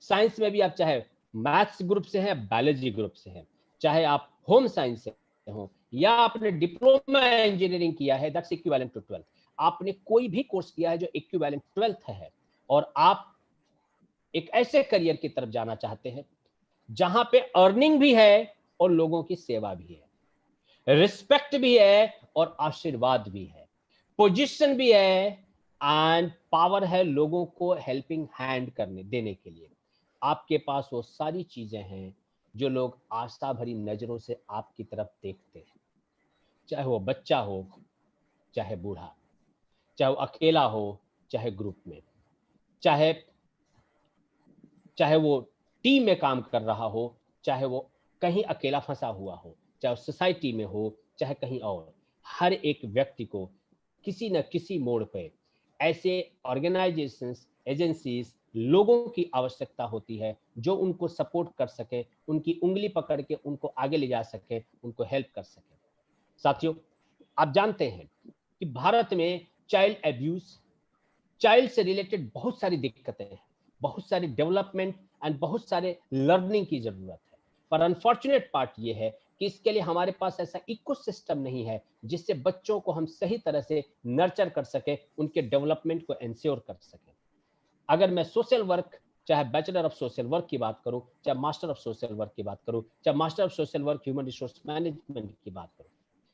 साइंस में भी आप चाहे मैथ्स ग्रुप से हैं, बायोलॉजी ग्रुप से हैं, चाहे आप होम साइंस से हो या आपने डिप्लोमा इंजीनियरिंग किया है, दैट्स इक्विवेलेंट टू 12th। आपने कोई भी कोर्स किया है जो इक्विवेलेंट 12th है, और आप एक ऐसे करियर की तरफ जाना चाहते हैं जहां पे अर्निंग भी है और लोगों की सेवा भी है, रिस्पेक्ट भी है और आशीर्वाद भी है, पोजीशन भी है एंड पावर है लोगों को हेल्पिंग हैंड करने देने के लिए। आपके पास वो सारी चीजें हैं जो लोग आस्था भरी नजरों से आपकी तरफ देखते हैं, चाहे वो बच्चा हो, चाहे बूढ़ा, चाहे वो अकेला हो, चाहे ग्रुप में, चाहे चाहे वो टीम में काम कर रहा हो, चाहे वो कहीं अकेला फंसा हुआ हो, चाहे वो सोसाइटी में हो, चाहे कहीं और। हर एक व्यक्ति को किसी न किसी मोड़ पे ऐसे ऑर्गेनाइजेशंस, एजेंसीज, लोगों की आवश्यकता होती है जो उनको सपोर्ट कर सके, उनकी उंगली पकड़ के उनको आगे ले जा सके, उनको हेल्प कर सके। साथियों, आप जानते हैं कि भारत में चाइल्ड एब्यूज, चाइल्ड से रिलेटेड बहुत सारी दिक्कतें हैं, बहुत सारी डेवलपमेंट एंड बहुत सारे लर्निंग की जरूरत है। पर अनफॉर्चुनेट पार्ट ये है कि इसके लिए हमारे पास ऐसा इकोसिस्टम नहीं है जिससे बच्चों को हम सही तरह से नर्चर कर सके, उनके डेवलपमेंट को इंश्योर कर सके। अगर मैं सोशल वर्क, चाहे बैचलर ऑफ सोशल वर्क की बात करूं, चाहे मास्टर ऑफ सोशल वर्क की बात करूं, चाहे master of social work human resource management की बात करूं,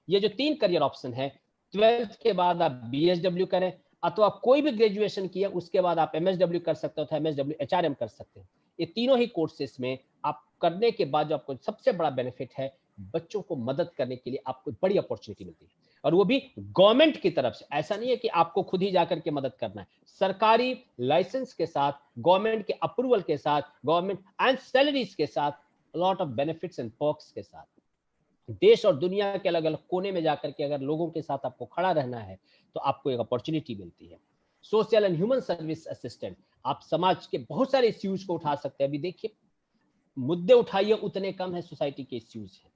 ये जो 3 करियर ऑप्शन है, 12th के बाद आप बीएसडब्ल्यू करें अथवा कोई भी ग्रेजुएशन किया उसके बाद आप एमएसडब्ल्यू कर सकते हो, एमएसडब्ल्यू एचआरएम कर सकते हैं। ये तीनों ही कोर्सेस में आप करने के बाद जो आपको सबसे बड़ा बेनिफिट है, बच्चों को मदद करने के लिए आपको बड़ी अपॉर्चुनिटी मिलती है, और वो भी गवर्नमेंट की तरफ से। ऐसा नहीं है कि आपको खुद ही जाकर के मदद करना है, सरकारी लाइसेंस के साथ, गवर्नमेंट के अप्रूवल के साथ, गवर्नमेंट एंड सैलरीज के साथ, lot of benefits and perks के साथ। देश और दुनिया के अलग अलग कोने में जाकर के अगर लोगों के साथ आपको खड़ा रहना है तो आपको एक अपॉर्चुनिटी मिलती है। Social and human service assistant, आप समाज के बहुत सारे इश्यूज को उठा सकते हैं। अभी देखिए, मुद्दे उठाइए उतने कम है, सोसाइटी के इश्यूज हैं।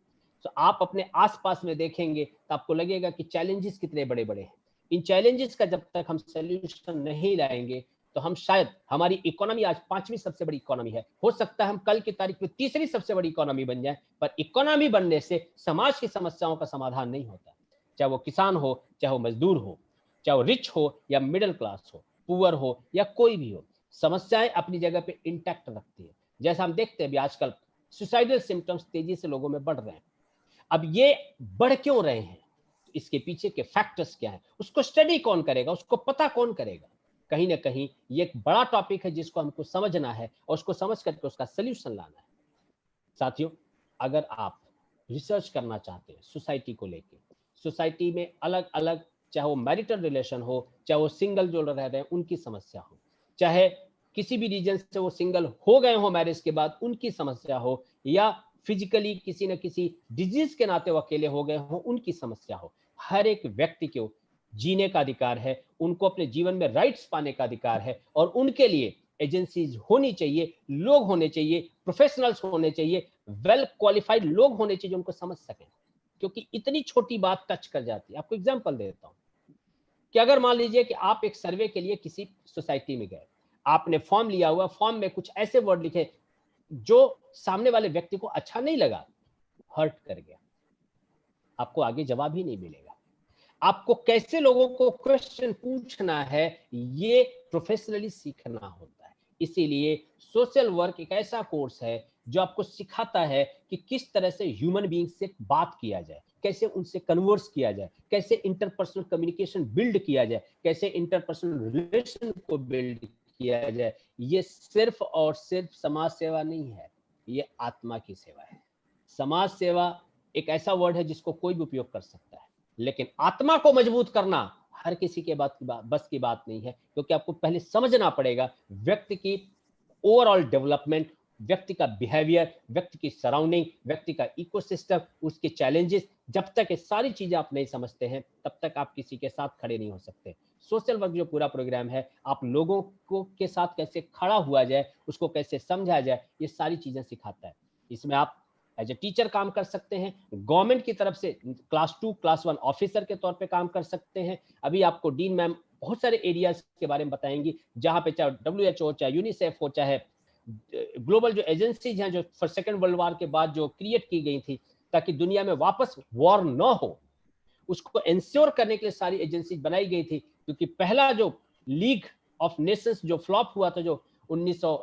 तो आप अपने आसपास में देखेंगे तो आपको लगेगा कि चैलेंजेस कितने बड़े बड़े हैं। इन चैलेंजेस का जब तक हम सोल्यूशन नहीं लाएंगे तो हम शायद, हमारी इकोनॉमी आज 5वीं सबसे बड़ी इकोनॉमी है, हो सकता है हम कल की तारीख में 3री सबसे बड़ी इकोनॉमी बन जाए, पर इकोनॉमी बनने से समाज की समस्याओं का समाधान नहीं होता। चाहे वो किसान हो, चाहे वो मजदूर हो, चाहे वो रिच हो या मिडिल क्लास हो, पुअर हो या कोई भी हो, समस्याएं अपनी जगह पे इंटैक्ट रखती है। जैसा हम देखते हैं अभी आजकल सुसाइडल सिम्टम्स तेजी से लोगों में बढ़ रहे हैं। अब ये बढ़ क्यों रहे हैं, इसके पीछे के फैक्टर्स क्या है, उसको स्टडी कौन करेगा, उसको पता कौन करेगा। कहीं ना कहीं ये एक बड़ा टॉपिक है जिसको हमको समझना है और उसको समझ करके उसका सोल्यूशन लाना है। साथियों, अगर आप रिसर्च करना चाहते हैं सोसाइटी को लेके, सोसाइटी में अलग अलग, चाहे वो मैरिटल रिलेशन हो, चाहे वो सिंगल जो रह रहे हैं उनकी समस्या हो, चाहे किसी भी रीजन से वो सिंगल हो गए हो मैरिज के बाद उनकी समस्या हो, या फिजिकली किसी न किसी डिजीज के नाते वो अकेले हो गए हो उनकी समस्या हो, हर एक व्यक्ति को जीने का अधिकार है, उनको अपने जीवन में राइट्स पाने का अधिकार है, और उनके लिए एजेंसीज होनी चाहिए, लोग होने चाहिए, प्रोफेशनल्स होने चाहिए, वेल क्वालिफाइड लोग होने चाहिए जो उनको समझ सकें। क्योंकि इतनी छोटी बात टच कर जाती है। आपको एग्जांपल देता हूं कि अगर मान लीजिए कि आप एक सर्वे के लिए किसी सोसाइटी में गए, आपने फॉर्म लिया हुआ, फॉर्म में कुछ ऐसे वर्ड लिखे जो सामने वाले व्यक्ति को अच्छा नहीं लगा, हर्ट कर गया, आपको आगे जवाब ही नहीं मिलेगा। आपको कैसे लोगों को क्वेश्चन पूछना है, ये प्रोफेशनली सीखना होता है। इसीलिए सोशल वर्क एक ऐसा कोर्स है जो आपको सिखाता है कि किस तरह से ह्यूमन बीइंग से बात किया जाए, कैसे उनसे कन्वर्स किया जाए, कैसे इंटरपर्सनल कम्युनिकेशन बिल्ड किया जाए, कैसे इंटरपर्सनल रिलेशन को बिल्ड किया जाए। ये सिर्फ और सिर्फ समाज सेवा नहीं है, ये आत्मा की सेवा है। समाज सेवा एक ऐसा वर्ड है जिसको कोई भी उपयोग कर सकता है, लेकिन आत्मा को मजबूत करना हर किसी के बस की बात नहीं है, क्योंकि आपको पहले समझना पड़ेगा व्यक्ति की ओवरऑल डेवलपमेंट, व्यक्ति का बिहेवियर, व्यक्ति की सराउंडिंग, व्यक्ति का इकोसिस्टम, उसके चैलेंजेस। जब तक ये सारी चीजें आप नहीं समझते हैं तब तक आप किसी के साथ खड़े नहीं हो सकते। सोशल वर्क जो पूरा प्रोग्राम है, आप लोगों को के साथ कैसे खड़ा हुआ जाए, उसको कैसे समझा जाए, ये सारी चीजें सिखाता है। इसमें आप एज ए टीचर काम कर सकते हैं, गवर्नमेंट की तरफ से क्लास 2 क्लास 1 ऑफिसर के तौर पे काम कर सकते हैं। अभी आपको डीन मैम बहुत सारे एरियाज के बारे में बताएंगी जहां पे चाहे WHO, चाहे यूनिसेफ हो, चाहे ग्लोबल जो एजेंसीज हैं जो फॉर सेकेंड वर्ल्ड वॉर के बाद जो क्रिएट की गई थी ताकि दुनिया में वापस वॉर न हो, उसको इंश्योर करने के लिए सारी एजेंसी बनाई गई थी। क्योंकि पहला जो लीग ऑफ नेशंस जो फ्लॉप हुआ था, जो 1900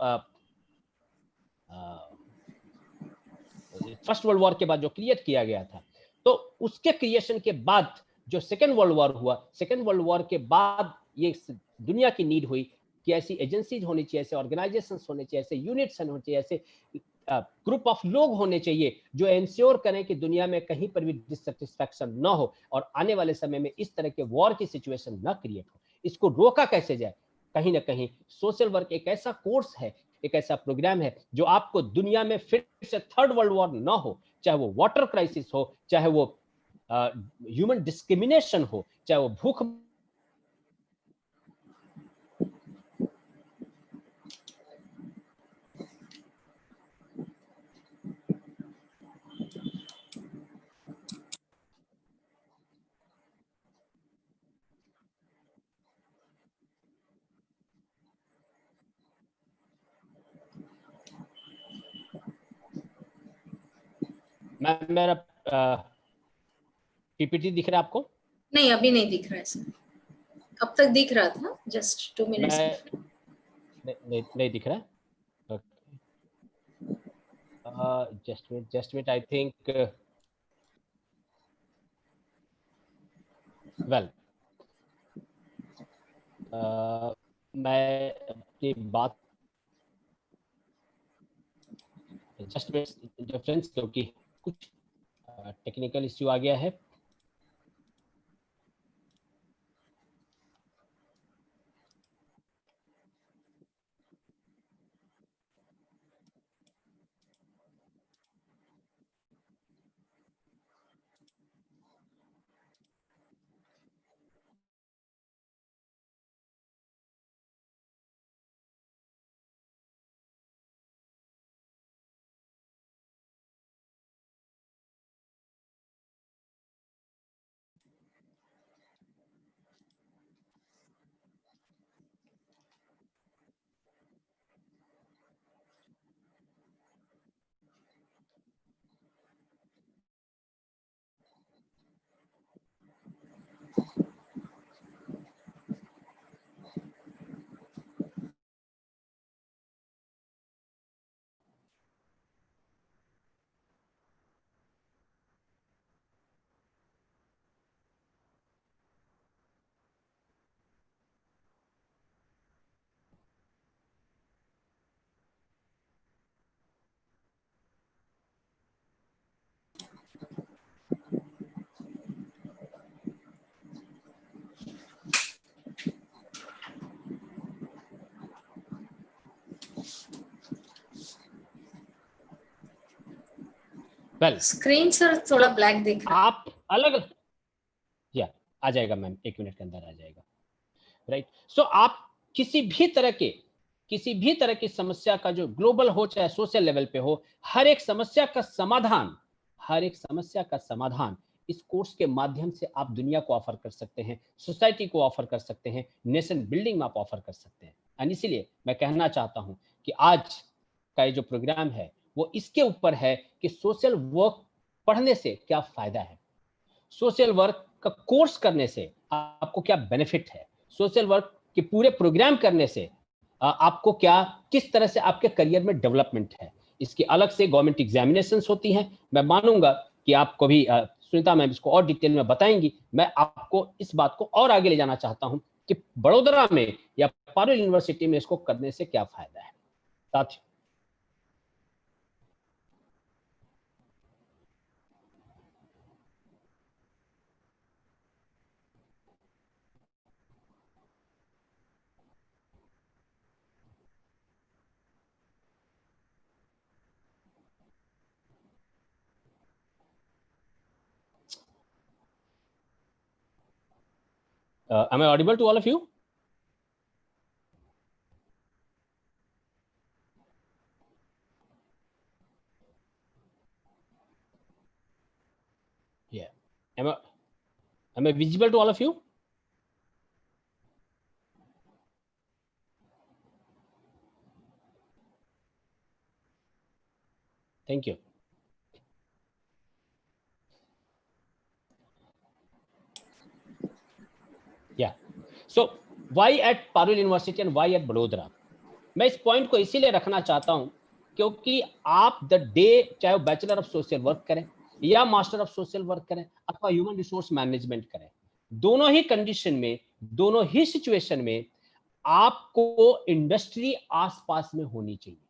फर्स्ट वर्ल्ड वॉर के बाद जो क्रिएट किया गया था, तो उसके क्रिएशन के बाद जो सेकेंड वर्ल्ड वॉर हुआ, सेकेंड वर्ल्ड वॉर के बाद ये दुनिया की नीड हुई कि ऐसी एजेंसीज होनी चाहिए, ऐसे ऑर्गेनाइजेशन होने चाहिए, ऐसे यूनिट्स होने चाहिए, ऐसे ग्रुप ऑफ लोग होने चाहिए जो इंश्योर करें कि दुनिया में कहीं पर भी डिससेटिस्फैक्शन ना हो और आने वाले समय में इस तरह के वॉर की सिचुएशन ना क्रिएट हो। इसको रोका कैसे जाए? कहीं ना कहीं सोशल वर्क एक ऐसा कोर्स है, एक ऐसा प्रोग्राम है जो आपको दुनिया में फिर से थर्ड वर्ल्ड वॉर ना हो, चाहे वो वाटर क्राइसिस हो, चाहे वो ह्यूमन डिस्क्रिमिनेशन हो, चाहे वो भूख मैम मेरा पीपीटी दिख रहा है आपको? नहीं, अभी नहीं दिख रहा है सर। अब तक दिख रहा था, जस्ट 2 मिनट्स। नहीं दिख रहा है। just wait I think well मैं अपनी बात जस्ट डिफरेंस क्योंकि कुछ टेक्निकल इश्यू आ गया है। वेल स्क्रीन सर थोड़ा ब्लैक दिख रहा है। आप अलग या आ जाएगा मैम, 1 मिनट के अंदर आ जाएगा। राइट सो आप किसी भी तरह की समस्या का जो ग्लोबल हो चाहे सोशल लेवल पे हो, हर एक समस्या का समाधान इस कोर्स के माध्यम से आप दुनिया को ऑफर कर सकते हैं, सोसाइटी को ऑफर कर सकते हैं, नेशन बिल्डिंग में आप ऑफर कर सकते हैं। एंड इसीलिए मैं कहना चाहता हूं कि आज का ये जो प्रोग्राम है वो इसके ऊपर है कि सोशल वर्क पढ़ने से क्या फायदा है, सोशल वर्क का कोर्स करने से आपको क्या बेनिफिट है, सोशल वर्क के पूरे प्रोग्राम करने से आपको क्या, किस तरह से आपके करियर में डेवलपमेंट है। इसकी अलग से गवर्नमेंट एग्जामिनेशंस होती हैं। मैं मानूंगा कि आपको भी सुनीता मैम इसको और डिटेल में बताएंगी। मैं आपको इस बात को और आगे ले जाना चाहता हूं कि बड़ोदरा में या पारुल यूनिवर्सिटी में इसको करने से क्या फायदा है। साथियों am I audible to all of you? Yeah. Am I visible to all of you? Thank you. Yeah. So why at Parul University and why at Vadodara? मैं इस पॉइंट को इसीलिए रखना चाहता हूं क्योंकि आप द डे चाहे बैचलर ऑफ सोशल वर्क करें या मास्टर ऑफ सोशल वर्क करें अथवा ह्यूमन रिसोर्स मैनेजमेंट करें, दोनों ही कंडीशन में, दोनों ही सिचुएशन में आपको इंडस्ट्री आसपास में होनी चाहिए,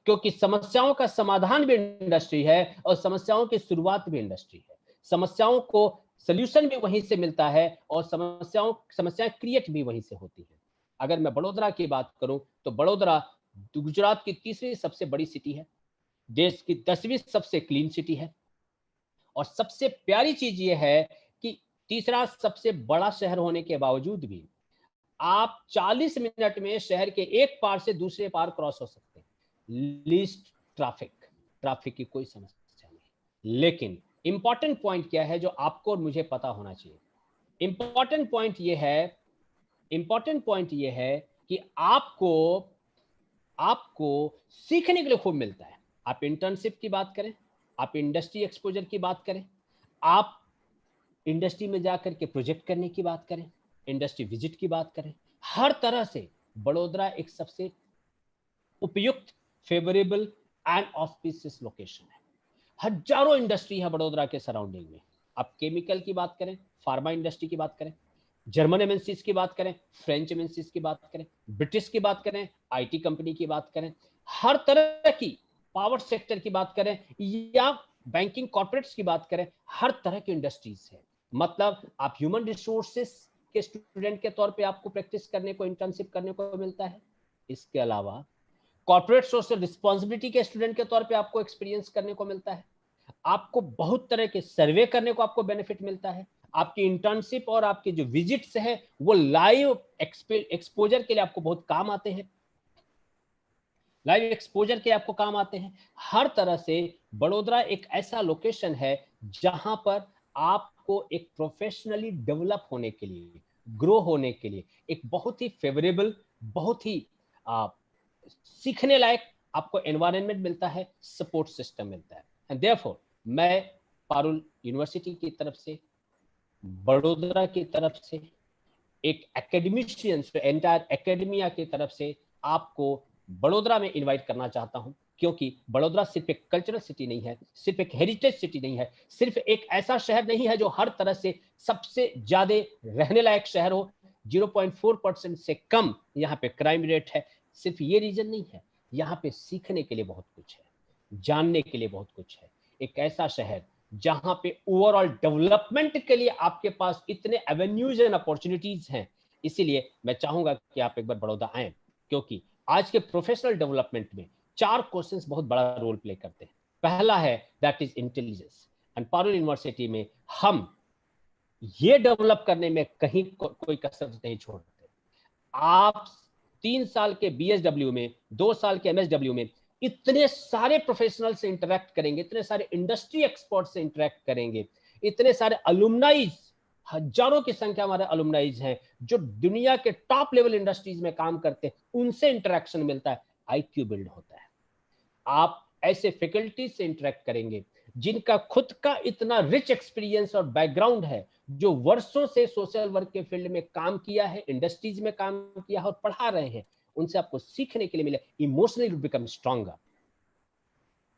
क्योंकि समस्याओं का समाधान भी इंडस्ट्री है और समस्याओं की शुरुआत भी इंडस्ट्री है। समस्याओं को सॉल्यूशन भी वहीं से मिलता है और समस्याएं क्रिएट भी वहीं से होती है। अगर मैं बड़ोदरा की बात करूं तो बड़ोदरा गुजरात की तीसरी सबसे बड़ी सिटी है, देश की 10वीं सबसे क्लीन सिटी है और सबसे प्यारी चीज ये है कि तीसरा सबसे बड़ा शहर होने के बावजूद भी आप 40 मिनट में शहर के एक पार से दूसरे पार क्रॉस हो सकते हैं। लीस्ट ट्रैफिक की कोई समस्या नहीं। लेकिन इंपॉर्टेंट पॉइंट क्या है जो आपको और मुझे पता होना चाहिए? इंपॉर्टेंट पॉइंट ये है कि आपको सीखने के लिए खूब मिलता है। आप इंटर्नशिप की बात करें, आप इंडस्ट्री एक्सपोजर की बात करें, आप इंडस्ट्री में जाकर के प्रोजेक्ट करने की बात करें, इंडस्ट्री विजिट की बात करें, हर तरह से बड़ोदरा एक सबसे उपयुक्त, फेवरेबल एंड ऑस्पिशियस लोकेशन है। हजारों इंडस्ट्री है बड़ोदरा के सराउंडिंग में। आप केमिकल की बात करें, फार्मा इंडस्ट्री की बात करें, जर्मन एमएनसीज की बात करें, फ्रेंच एमएनसीज की बात करें, ब्रिटिश की बात करें, आईटी कंपनी की बात करें, हर तरह की, पावर सेक्टर की बात करें या बैंकिंग कॉर्पोरेट्स की बात करें, हर तरह की इंडस्ट्रीज है। मतलब आप ह्यूमन रिसोर्सेस के स्टूडेंट के तौर पे आपको प्रैक्टिस करने को, इंटर्नशिप करने को मिलता है। इसके अलावा कॉर्पोरेट सोशल रिस्पॉन्सिबिलिटी के स्टूडेंट के तौर पे आपको एक्सपीरियंस करने को मिलता है। आपको बहुत तरह के सर्वे करने को आपको बेनिफिट मिलता है। आपकी इंटर्नशिप और आपके जो विजिट्स हैं वो लाइव एक्सपोजर के लिए आपको बहुत काम आते हैं, लाइव एक्सपोजर के आपको काम आते हैं। हर तरह से बड़ोदरा एक ऐसा लोकेशन है जहां पर आपको एक प्रोफेशनली डेवलप होने के लिए, ग्रो होने के लिए एक बहुत ही फेवरेबल, बहुत ही सीखने लायक आपको एनवायरनमेंट मिलता है, सपोर्ट सिस्टम मिलता है। एंड देयरफॉर मैं पारुल यूनिवर्सिटी की तरफ से, बड़ोदरा की तरफ से, एक एकेडमिशियंस, एंटायर एकेडमिया की तरफ से आपको बड़ोदरा में इनवाइट करना चाहता हूं, क्योंकि बड़ोदरा सिर्फ एक कल्चरल सिटी नहीं है, सिर्फ एक हेरिटेज सिटी नहीं है, सिर्फ एक ऐसा शहर नहीं है जो हर तरह से सबसे ज्यादा रहने लायक शहर हो। 0.4% से कम यहाँ पे क्राइम रेट है। सिर्फ ये रीजन नहीं है, यहाँ पे सीखने के लिए बहुत कुछ है, जानने के लिए बहुत कुछ है। एक ऐसा शहर जहां पे ओवरऑल डेवलपमेंट के लिए आपके पास इतने एवेन्यूज एंड अपॉर्चुनिटीज हैं। इसीलिए मैं चाहूंगा कि आप एक बार बड़ौदा आए, क्योंकि आज के प्रोफेशनल डेवलपमेंट में 4 क्वेश्चंस बहुत बड़ा रोल प्ले करते हैं। पहला है that is intelligence, and Parul university में हम ये डेवलप करने में कहीं कोई कसर नहीं छोड़ते। आप 3 साल के बीएसडब्ल्यू में, 2 साल के एमएसडब्ल्यू में इतने सारे प्रोफेशनल से इंटरेक्ट करेंगे, इतने सारे इंडस्ट्री एक्सपर्ट से इंटरेक्ट करेंगे, इतने सारे अलुमनाइज, हजारों की संख्या हमारे अलुमनाइज हैं जो दुनिया के टॉप लेवल इंडस्ट्रीज में काम करते हैं, उनसे इंटरेक्शन मिलता है, आईक्यू बिल्ड होता है। आप ऐसे फैकल्टी से इंटरेक्ट करेंगे जिनका खुद का इतना रिच एक्सपीरियंस और बैकग्राउंड है, जो वर्षों से सोशल वर्क के फील्ड में काम किया है, इंडस्ट्रीज में काम किया है और पढ़ा रहे हैं। उनसे आपको सीखने के लिए मिले, emotionally become stronger.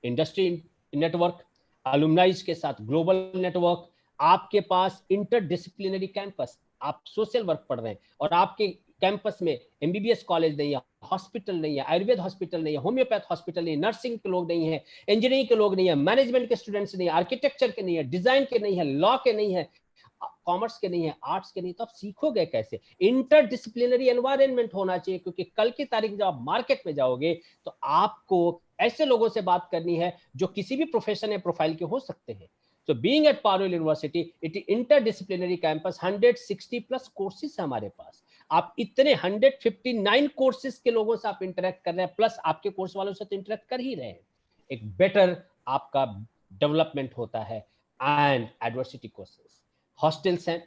Industry network, alumni के साथ ग्लोबल नेटवर्क, आपके पास इंटरडिसिप्लिनरी कैंपस, आप सोशल वर्क पढ़ रहे हैं और आपके कैंपस में एमबीबीएस कॉलेज नहीं है, हॉस्पिटल नहीं है, आयुर्वेद हॉस्पिटल नहीं है, होम्योपैथ हॉस्पिटल नहीं है, नर्सिंग के लोग नहीं है, इंजीनियरिंग के लोग नहीं है, मैनेजमेंट के स्टूडेंट्स नहीं है, आर्किटेक्चर के नहीं है, डिजाइन के नहीं है, लॉ के नहीं है, कॉमर्स के नहीं है, आर्ट्स के नहीं, तो आप सीखोगे कैसे? इंटरडिसिप्लिनरी एनवायरनमेंट होना चाहिए, क्योंकि कल की तारीख जब आप मार्केट में जाओगे तो आपको ऐसे लोगों से बात करनी है जो किसी भी प्रोफेशन या प्रोफाइल के हो सकते हैं। So being at Parul University, it is interdisciplinary campus, 160 plus courses है हमारे पास। आप इतने 159 कोर्सेज के लोगों से आप इंटरेक्ट कर रहे हैं, प्लस आपके कोर्स वालों से तो इंटरेक्ट कर ही रहे हैं। एक बेटर आपका डेवलपमेंट होता है। एंड एडवर्सिटी कोर्सेज, हॉस्टल्स हैं,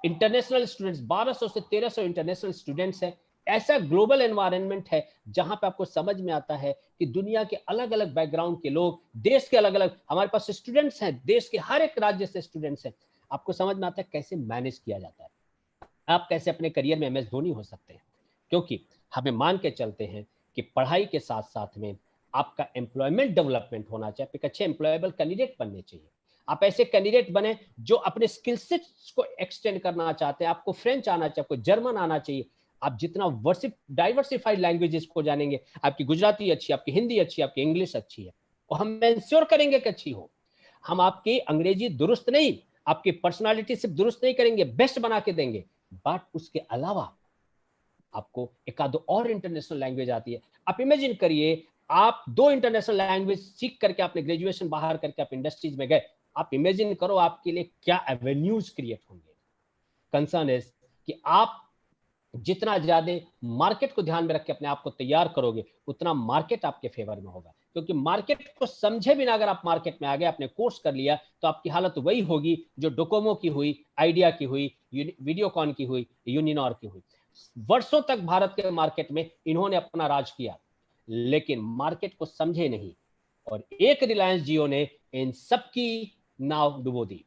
इंटरनेशनल स्टूडेंट्स, 1200 से 1300 इंटरनेशनल स्टूडेंट्स हैं। ऐसा ग्लोबल एनवायरनमेंट है जहां पे आपको समझ में आता है कि दुनिया के अलग अलग बैकग्राउंड के लोग, देश के अलग अलग, हमारे पास स्टूडेंट्स हैं, देश के हर एक राज्य से स्टूडेंट्स हैं। आपको समझ में आता है कैसे मैनेज किया जाता है, आप कैसे अपने करियर में एमएस धोनी हो सकते हैं। क्योंकि हमें मान के चलते हैं कि पढ़ाई के साथ साथ में आपका एम्प्लॉयमेंट डेवलपमेंट होना चाहिए, आप एक अच्छे एम्प्लॉयबल कैंडिडेट बनने चाहिए। आप ऐसे कैंडिडेट बने जो अपने स्किल सेट्स को एक्सटेंड करना चाहते हैं। आपको फ्रेंच आना चाहिए, आपको जर्मन आना चाहिए। आप जितना डाइवर्सिफाइड लैंग्वेजेस को जानेंगे, आपकी गुजराती अच्छी, आपकी हिंदी अच्छी, आपकी इंग्लिश अच्छी है, और हम इंश्योर करेंगे कि अच्छी हो। हम आपकी अंग्रेजी दुरुस्त नहीं, आपकी पर्सनालिटी सिर्फ दुरुस्त नहीं करेंगे, बेस्ट बना के देंगे। बट उसके अलावा आपको एक आध और इंटरनेशनल लैंग्वेज आती है। आप इमेजिन करिए, आप 2 इंटरनेशनल लैंग्वेज सीख करके आपने ग्रेजुएशन बाहर करके आप इंडस्ट्रीज में गए, आप इमेजिन करो आपके लिए क्या एवेन्यूज क्रिएट होंगे। कंसर्न इज कि आप जितना ज्यादा मार्केट को ध्यान में रख के अपने आप को तैयार करोगे, उतना मार्केट आपके फेवर में होगा। क्योंकि मार्केट को समझे बिना अगर आप मार्केट में आ गए, आपने कोर्स कर लिया, तो आपकी हालत वही होगी जो डोकोमो की हुई, आइडिया की हुई, वीडियोकॉन की हुई, यूनिनॉर की हुई। वर्षों तक भारत के मार्केट में इन्होंने अपना राज किया, लेकिन मार्केट को समझे नहीं, और एक रिलायंस जियो ने इन सब की नाव डुबो दी।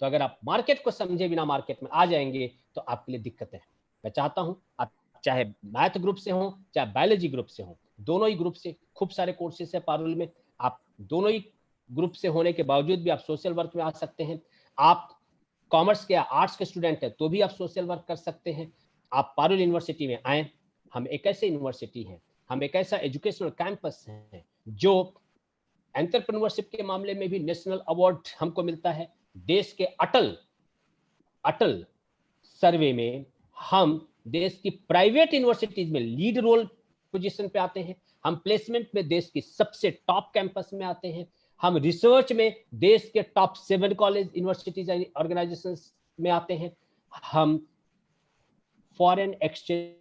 तो अगर आप मार्केट को समझे बिना मार्केट में आ जाएंगे तो आपके लिए दिक्कत है। मैं चाहता हूं आप चाहे मैथ ग्रुप से हो चाहे बायोलॉजी ग्रुप से हो, दोनों ही ग्रुप से खूब सारे कोर्सेज है पारुल में। आप दोनों ही ग्रुप से होने के बावजूद भी आप सोशल वर्क में आ सकते हैं। आप कॉमर्स के या आर्ट्स के स्टूडेंट हैं तो भी आप सोशल वर्क कर सकते हैं। आप पारुल यूनिवर्सिटी में आए। हम एक ऐसे यूनिवर्सिटी हैं, हम एक ऐसा एजुकेशनल कैंपस है जो एंटरप्रेन्योरशिप के मामले में भी नेशनल अवार्ड हमको मिलता है। देश के अटल सर्वे में हम देश की प्राइवेट यूनिवर्सिटीज में लीड रोल पोजीशन पे आते हैं। हम प्लेसमेंट में देश की सबसे टॉप कैंपस में आते हैं। हम रिसर्च में देश के टॉप 7 कॉलेज यूनिवर्सिटीज ऑर्गेनाइजेशंस में आते हैं। हम foreign exchange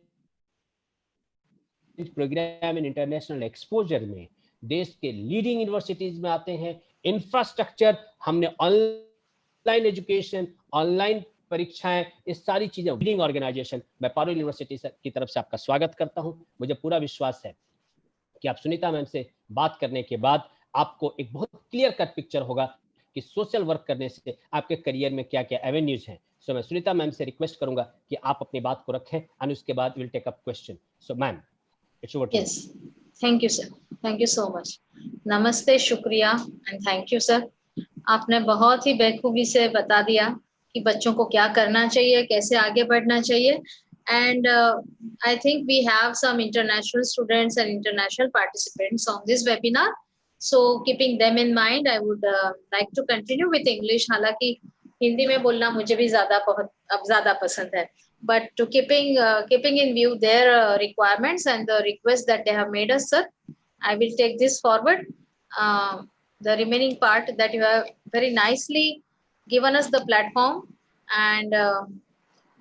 program in international exposure में देश के लीडिंग यूनिवर्सिटीज में आते हैं। इंफ्रास्ट्रक्चर, हमने ऑनलाइन एजुकेशन, ऑनलाइन परीक्षाएं, इस सारी चीजें लीडिंग ऑर्गेनाइजेशन। मैं पारुल यूनिवर्सिटी की तरफ से आपका स्वागत करता हूं। मुझे पूरा विश्वास है कि आप सुनीता मैम से बात करने के बाद आपको एक बहुत क्लियर कट पिक्चर होगा कि सोशल वर्क करने से आपके करियर में क्या क्या एवेन्यूज हैं। सो मैं सुनीता मैम से रिक्वेस्ट करूंगा कि आप अपनी बात को रखें और उसके बाद will take up question. So ma'am, it's over to you. Yes, thank you sir, thank you so much. नमस्ते, शुक्रिया and thank you sir. आपने बहुत ही बेखूबी से बता दिया कि बच्चों को क्या करना चाहिए, कैसे आगे बढ़ना चाहिए। And I think we have some international students and international participants on this webinar. So keeping them in mind, I would like to continue with English. हालांकि हिंदी में बोलना मुझे भी अब ज्यादा पसंद है, but to keeping in view their requirements and the request that they have made us, sir, I will take this forward. The remaining part that you have very nicely given us the platform, and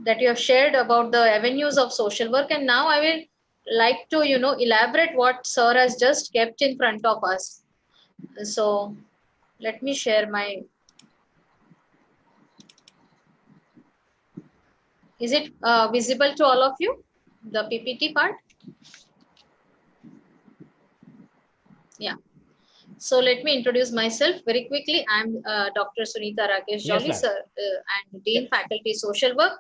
that you have shared about the avenues of social work. And now I will like to, elaborate what sir has just kept in front of us. So let me share my, is it visible to all of you, the PPT part? Yeah. So let me introduce myself very quickly. I'm Dr. Sunita Rakesh Jolly, Yes, sir, and Dean Faculty Social Work.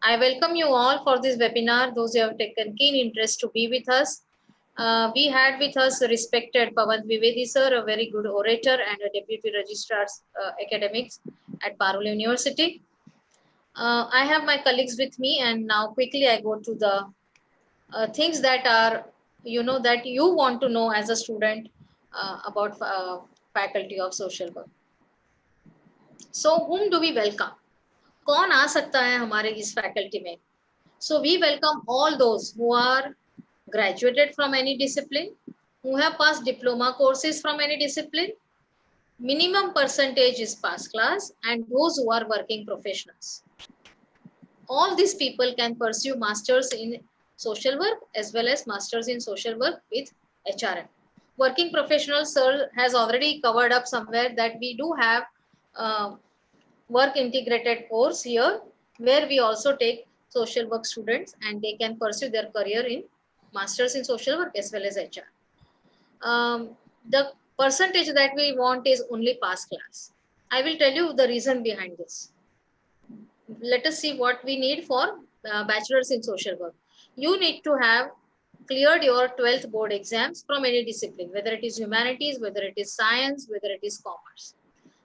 I welcome you all for this webinar, those who have taken keen interest to be with us. We had with us respected Pawan Vivedi sir, a very good orator and a Deputy Registrar Academics at Parul University. I have my colleagues with me, and now quickly I go to the things that are, that you want to know as a student about Faculty of Social Work. So whom do we welcome? कौन आ सकता है हमारे इस faculty में? So we welcome all those who are graduated from any discipline, who have passed diploma courses from any discipline, minimum percentage is pass class, and those who are working professionals. All these people can pursue masters in social work as well as masters in social work with HRM. Working professionals, sir has already covered up somewhere that we do have work integrated course here, where we also take social work students and they can pursue their career in masters in social work as well as HR. The percentage that we want is only pass class. I will tell you the reason behind this. Let us see what we need for bachelor's in social work. You need to have cleared your 12th board exams from any discipline, whether it is humanities, whether it is science, whether it is commerce.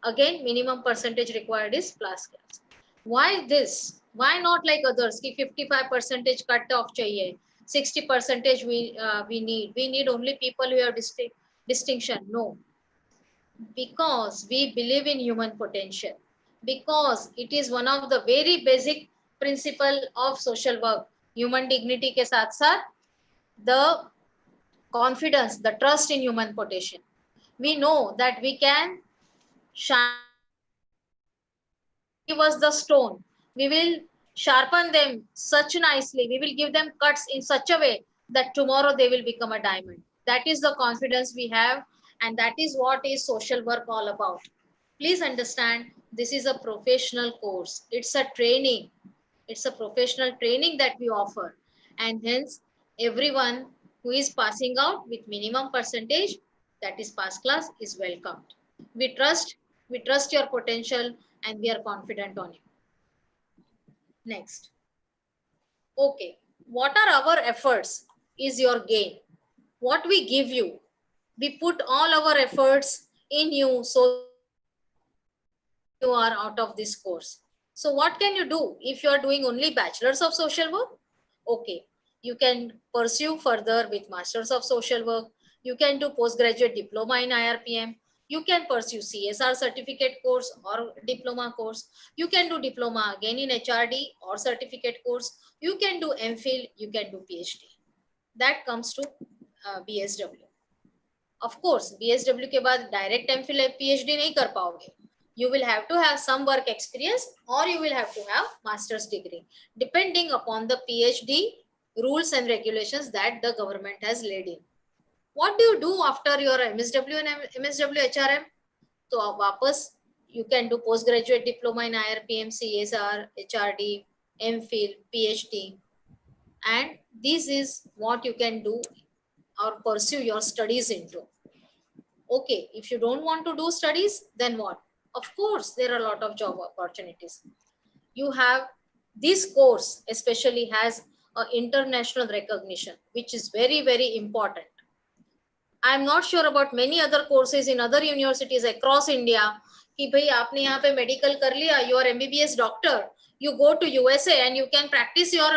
Again, minimum percentage required is plus class. Why this? Why not like others? Ki 55% cut off chahiye, 60% we need. We need only people who have distinction. No, because we believe in human potential. Because it is one of the very basic principle of social work. Human dignity ke saath saath the confidence, the trust in human potential. We know that we can give us the stone. We will sharpen them such nicely. We will give them cuts in such a way that tomorrow they will become a diamond. That is the confidence we have, and that is what is social work all about. Please understand, this is a professional course. It's a training. It's a professional training that we offer. And hence, everyone who is passing out with minimum percentage that is past class, is welcomed. We trust your potential and we are confident on you. Next. Okay, what are our efforts is your gain. What we give you, we put all our efforts in you so you are out of this course. So what can you do if you are doing only bachelor's of social work? Okay, you can pursue further with masters of social work. You can do postgraduate diploma in IRPM. You can pursue CSR certificate course or diploma course. You can do diploma again in HRD or certificate course. You can do MPhil, you can do PhD. That comes to BSW. Of course, BSW के बाद direct MPhil PhD नहीं कर पाओगे. You will have to have some work experience or you will have to have master's degree, depending upon the PhD rules and regulations that the government has laid in. What do you do after your MSW and MSW HRM? So वापस you can do postgraduate diploma in IRPM, CSR, HRD, MPhil, PhD, and this is what you can do or pursue your studies into. Okay, if you don't want to do studies, then what? Of course, there are a lot of job opportunities. You have this course especially has an international recognition, which is very, very important. I'm not sure about many other courses in other universities across India. कि भाई आपने यहाँ पे medical कर लिया, you are MBBS doctor, you go to USA and you can practice your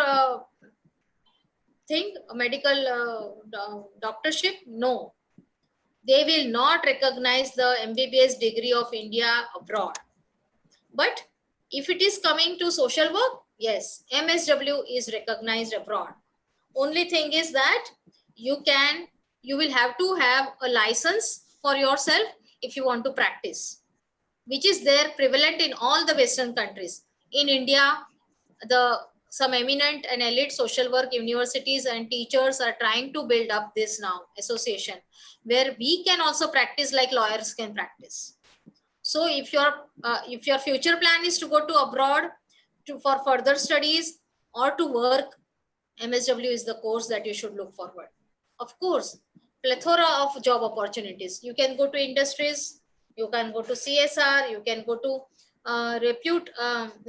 medical doctorship. No, they will not recognize the MBBS degree of India abroad. But if it is coming to social work, yes, MSW is recognized abroad. Only thing is that you will have to have a license for yourself if you want to practice, which is there prevalent in all the Western countries. In India, some eminent and elite social work universities and teachers are trying to build up this now association where we can also practice like lawyers can practice. So if your future plan is to go to abroad for further studies or to work, MSW is the course that you should look forward. Of course, plethora of job opportunities. You can go to industries, you can go to CSR, you can go to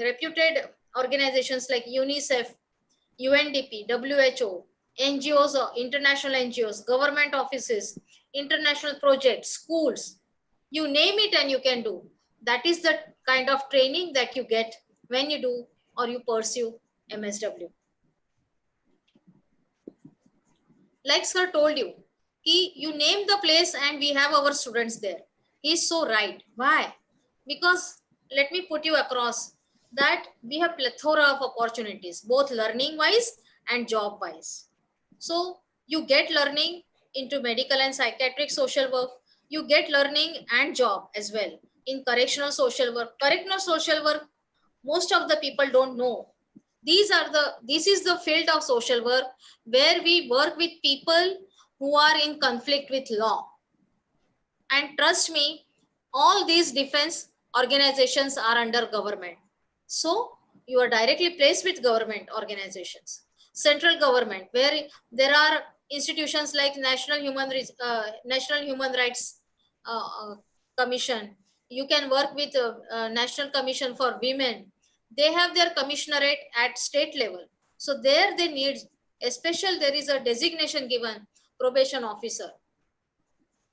reputed organizations like UNICEF, UNDP, WHO, NGOs, international NGOs, government offices, international projects, schools, you name it and you can do. That is the kind of training that you get when you do or you pursue MSW. Like sir told you, you name the place and we have our students there. He's so right. Why? Because let me put you across that we have plethora of opportunities, both learning wise and job wise. So you get learning into medical and psychiatric social work. You get learning and job as well in correctional social work. Correctional social work, most of the people don't know. This is the field of social work where we work with people who are in conflict with law. And trust me, all these defense organizations are under government. So you are directly placed with government organizations. Central government, where there are institutions like National Human Rights Commission. You can work with National Commission for Women. They have their commissionerate at state level. So there they need there is a designation given, probation officer.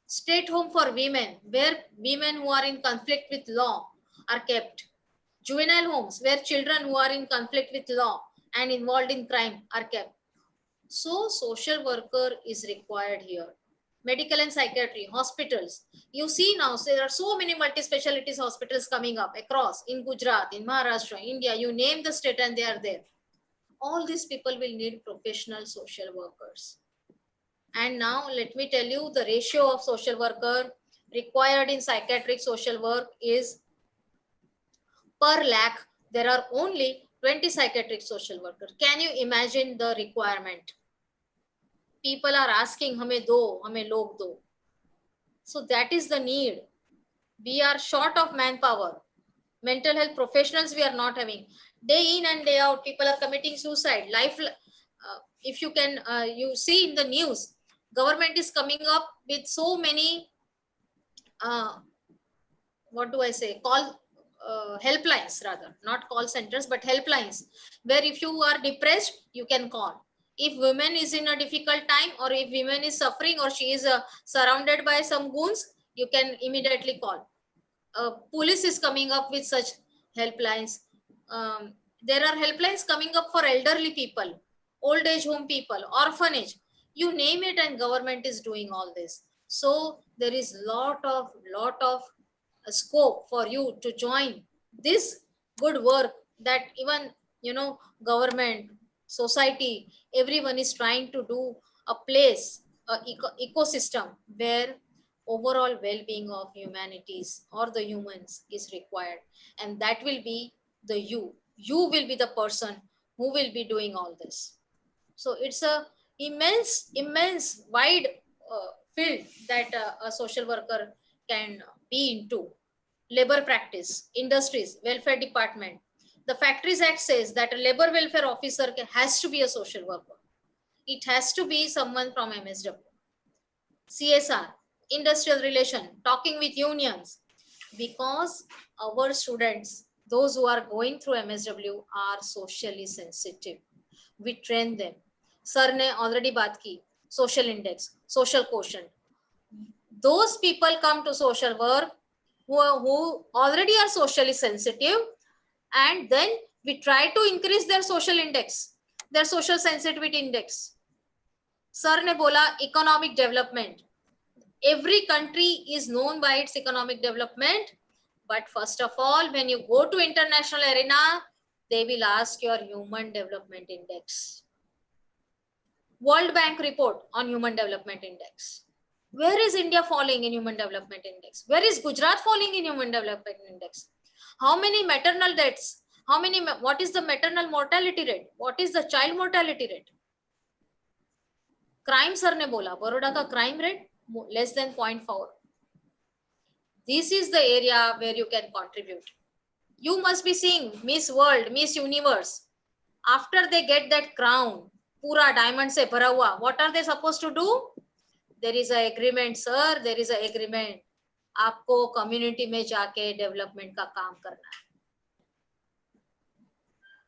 State home for women, where women who are in conflict with law are kept. Juvenile homes, where children who are in conflict with law and involved in crime are kept. So social worker is required here. Medical and psychiatry, hospitals. You see now, there are so many multi-specialties hospitals coming up across in Gujarat, in Maharashtra, India, you name the state and they are there. All these people will need professional social workers. And now let me tell you the ratio of social worker required in psychiatric social work is per lakh. There are only 20 psychiatric social workers. Can you imagine the requirement? People are asking, hame log do. So that is the need. We are short of manpower. Mental health professionals we are not having. Day in and day out, people are committing suicide. If you can, you see in the news, government is coming up with so many what do I say, call helplines, rather not call centers but helplines, where if you are depressed you can call. If woman is in a difficult time, or if woman is suffering, or she is surrounded by some goons, you can immediately call. Police is coming up with such helplines. There are helplines coming up for elderly people, old age home people, orphanage, you name it, and government is doing all this. So there is lot of scope for you to join this good work that even, government, society, everyone is trying to do a place, a ecosystem where overall well-being of humanities or the humans is required, and that will be the you will be the person who will be doing all this. So it's a immense wide field that a social worker can be into. Labor practice, industries, welfare department. The Factories Act says that a labor welfare officer has to be a social worker. It has to be someone from MSW. CSR, industrial relation, talking with unions, because our students, those who are going through MSW, are socially sensitive. We train them. Sir ने already बात की, social index, social quotient. Those people come to social work who already are socially sensitive, and then we try to increase their social index, their social sensitivity index. Sir ने बोला economic development. Every country is known by its economic development, but first of all, when you go to international arena, they will ask your human development index. World Bank report on human development index. Where is India falling in human development index? Where is Gujarat falling in human development index? How many maternal deaths? What is the maternal mortality rate? What is the child mortality rate? Crime sir ने बोला, बड़ौदा का crime rate less than 0.4. This is the area where you can contribute. You must be seeing Miss World, Miss Universe. After they get that crown, pura diamond se bhara hua, what are they supposed to do? There is an agreement, sir. There is an agreement. आपको community में जाके development का काम करना है.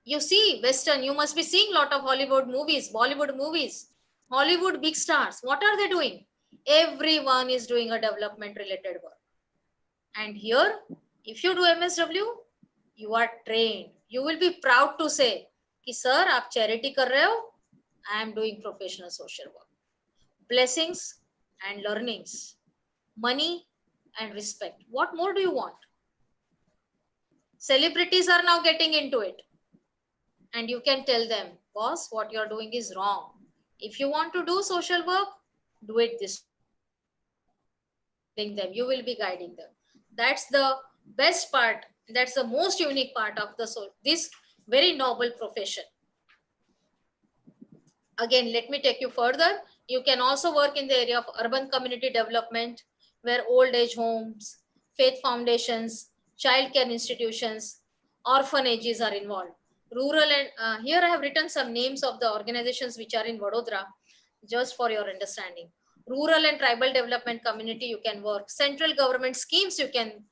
You see Western, you must be seeing lot of Hollywood movies, Bollywood movies, Hollywood big stars. What are they doing? Everyone is doing a development related work. And here, if you do MSW, you are trained. You will be proud to say, कि sir, आप charity कर रहे हो, I am doing professional social work. Blessings and learnings, money and respect. What more do you want? Celebrities are now getting into it. And you can tell them, boss, what you're doing is wrong. If you want to do social work, do it this way. You will be guiding them. That's the best part. That's the most unique part of this very noble profession. Again, let me take you further. You can also work in the area of urban community development, where old age homes, faith foundations, child care institutions, orphanages are involved. Rural and here I have written some names of the organizations which are in Vadodara, just for your understanding. Rural and tribal development community you can work. Central government schemes you can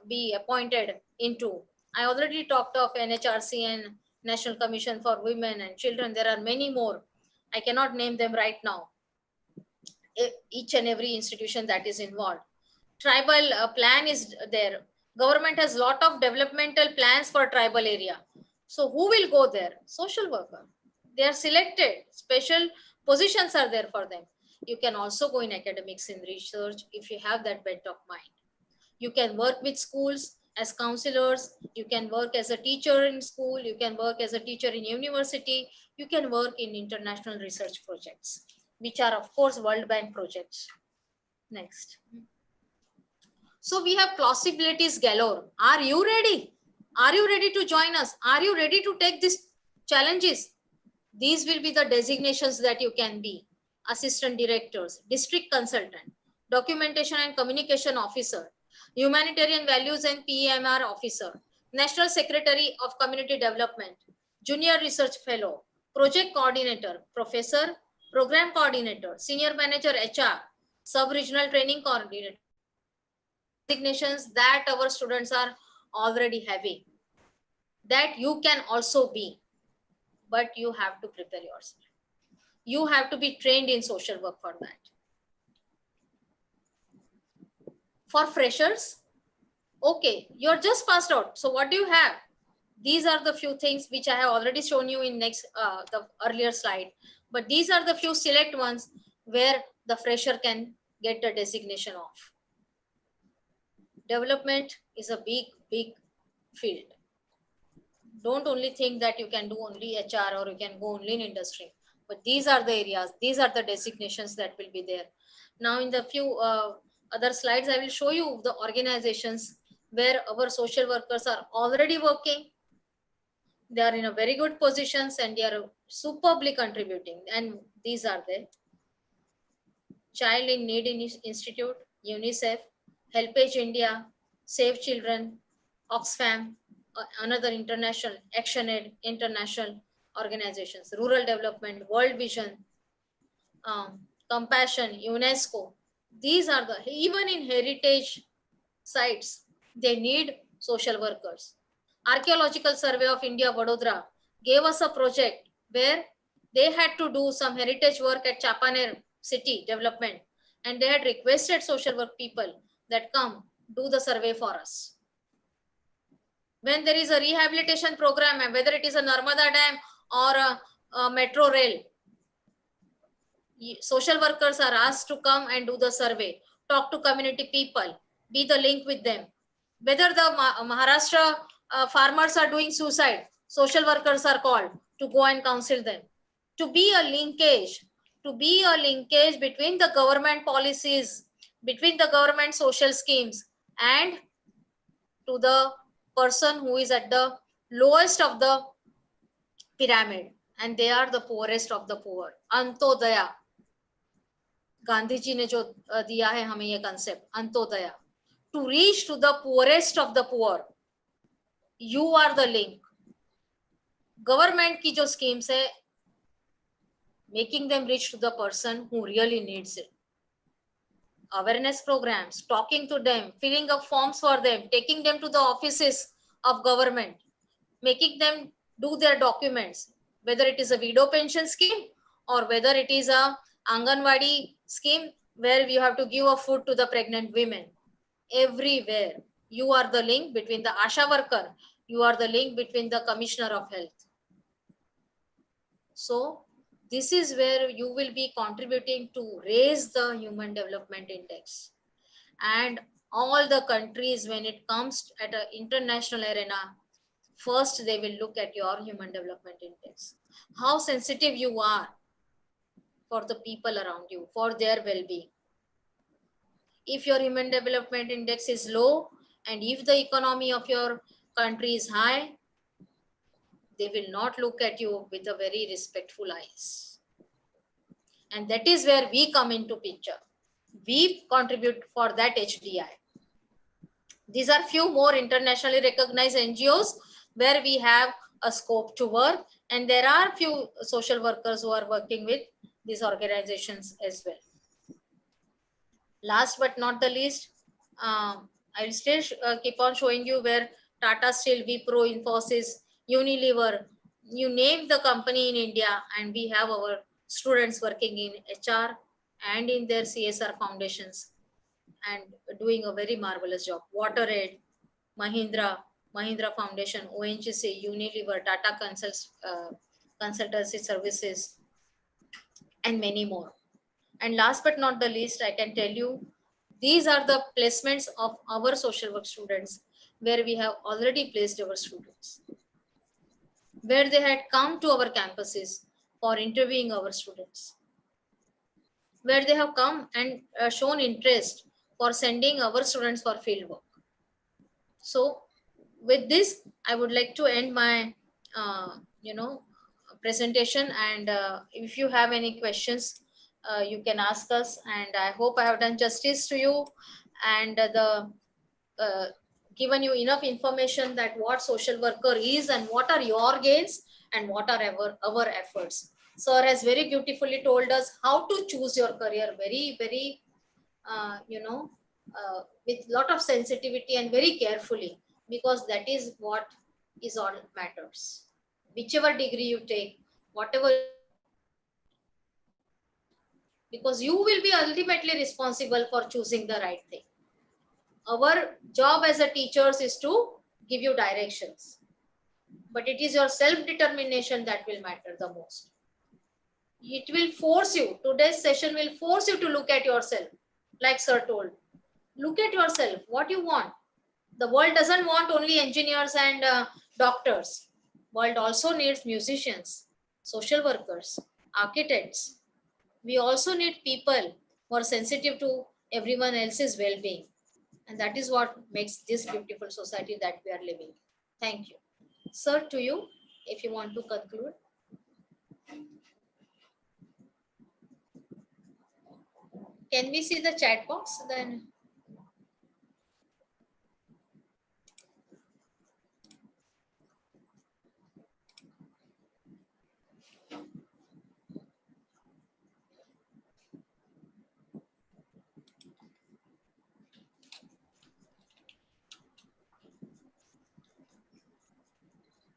be appointed into. I already talked of NHRC and National Commission for Women and Children. There are many more. I cannot name them right now. Each and every institution that is involved. Tribal plan is there. Government has lot of developmental plans for tribal area. So who will go there? Social worker. They are selected. Special positions are there for them. You can also go in academics, in research, if you have that bent of mind. You can work with schools as counselors. You can work as a teacher in school. You can work as a teacher in university. You can work in international research projects, which are of course World Bank projects. Next. So we have possibilities galore. Are you ready? Are you ready to join us? Are you ready to take these challenges? These will be the designations that you can be. Assistant directors, district consultant, documentation and communication officer, humanitarian values and PMR officer, national secretary of community development, junior research fellow, project coordinator, professor, program coordinator, senior manager HR, sub-regional training coordinator, designations that our students are already having, that you can also be, but you have to prepare yourself. You have to be trained in social work for that. For freshers, okay, you're just passed out. So what do you have? These are the few things which I have already shown you in the earlier slide. But these are the few select ones where the fresher can get the designation of. Development is a big, big field. Don't only think that you can do only HR or you can go only in industry. But these are the areas, these are the designations that will be there. Now in the few other slides, I will show you the organizations where our social workers are already working. They are in a very good positions and they are superbly contributing. And these are the Child in Need Institute, UNICEF, HelpAge India, Save Children, Oxfam, another international, ActionAid, international organizations, Rural Development, World Vision, Compassion, UNESCO. These are the, even in heritage sites, they need social workers. Archaeological Survey of India, Vadodara, gave us a project where they had to do some heritage work at Chapaner city development, and they had requested social work people that come do the survey for us. When there is a rehabilitation program, and whether it is a Narmada Dam or a metro rail, social workers are asked to come and do the survey, talk to community people, be the link with them. Whether the Maharashtra farmers are doing suicide, social workers are called to go and counsel them. To be a linkage between the government policies, between the government social schemes, and to the person who is at the lowest of the pyramid, and they are the poorest of the poor. Antodaya, Gandhi ji ने जो दिया है हमें ये concept, Antyodaya, to reach to the poorest of the poor. You are the link. Government की जो schemes है, making them reach to the person who really needs it. Awareness programs, talking to them, filling up forms for them, taking them to the offices of government, making them do their documents, whether it is a widow pension scheme or whether it is a Anganwadi scheme where you have to give a food to the pregnant women. Everywhere you are the link between the ASHA worker, you are the link between the Commissioner of Health. So this is where you will be contributing to raise the Human Development Index. And all the countries, when it comes at an international arena, first they will look at your Human Development Index. How sensitive you are for the people around you, for their well-being. If your Human Development Index is low, and if the economy of your country is high, they will not look at you with a very respectful eyes. And that is where we come into picture. We contribute for that HDI. These are few more internationally recognized NGOs where we have a scope to work, and there are few social workers who are working with these organizations as well. Last but not the least, I will still keep on showing you where Tata Steel, Wipro, Infosys, Unilever, you name the company in India, and we have our students working in HR and in their CSR foundations and doing a very marvelous job. WaterAid, Mahindra Foundation, ONGC, Unilever, Tata Consultancy Services, and many more. And last but not the least, I can tell you, these are the placements of our social work students where we have already placed our students, where they had come to our campuses for interviewing our students, where they have come and shown interest for sending our students for field work. So with this, I would like to end my presentation, and if you have any questions, you can ask us, and I hope I have done justice to you and given you enough information that what social worker is and what are your gains and what are our efforts. Sir has very beautifully told us how to choose your career, very, very, with lot of sensitivity and very carefully, because that is what is all matters. Whichever degree you take, whatever, because you will be ultimately responsible for choosing the right thing. Our job as a teachers is to give you directions, but it is your self-determination that will matter the most. It will force you, today's session will force you to look at yourself, like sir told. Look at yourself, what you want. The world doesn't want only engineers and doctors. World also needs musicians, social workers, architects. We also need people who are sensitive to everyone else's well-being. And that is what makes this beautiful society that we are living. Thank you. Sir, to you, if you want to conclude. Can we see the chat box then?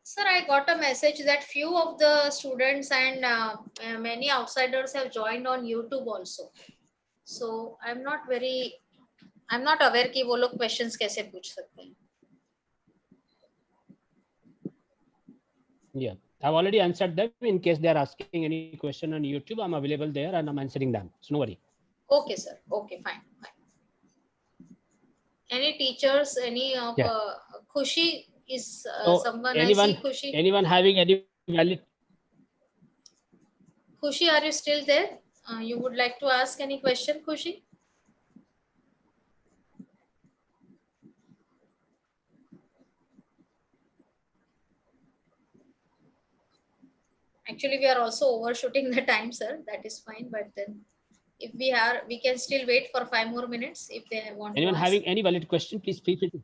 Sir, I got a message that few of the students and many outsiders have joined on YouTube also. So I'm not aware कि वो लोग questions कैसे पूछ सकते हैं. Yeah, I've already answered them. In case they are asking any question on YouTube, I'm available there and I'm answering them. So no worry. Okay, sir. Okay, fine. Any teachers, any of Khushi is someone anyone, I see Khushi. Anyone having any valid? Khushi, are you still there? You would like to ask any question, Khushi? Actually, we are also overshooting the time, sir. That is fine. But then if we can still wait for 5 more minutes if they want Anyone to ask. having any valid question, please feel free to.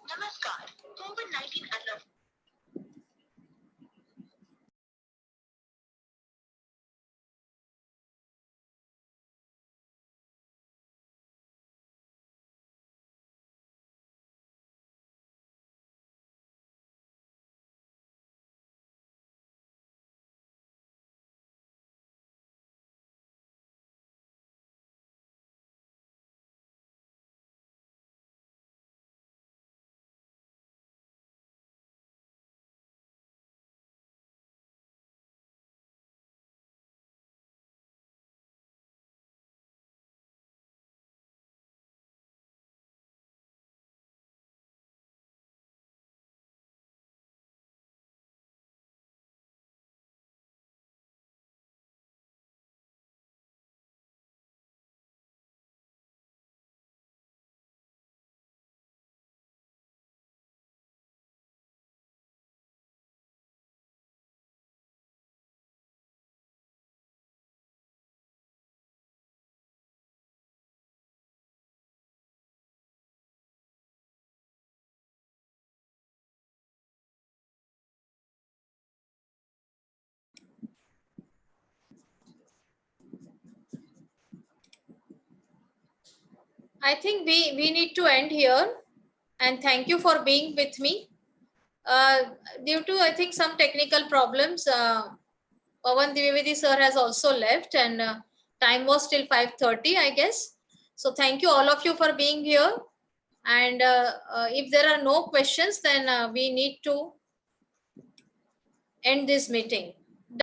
नमस्कार, कोविड-19 alert I think we need to end here, and thank you for being with me. Due to I think some technical problems, Pawan Dwivedi sir has also left, and time was till 5:30, I guess. So thank you all of you for being here. And if there are no questions, then we need to end this meeting.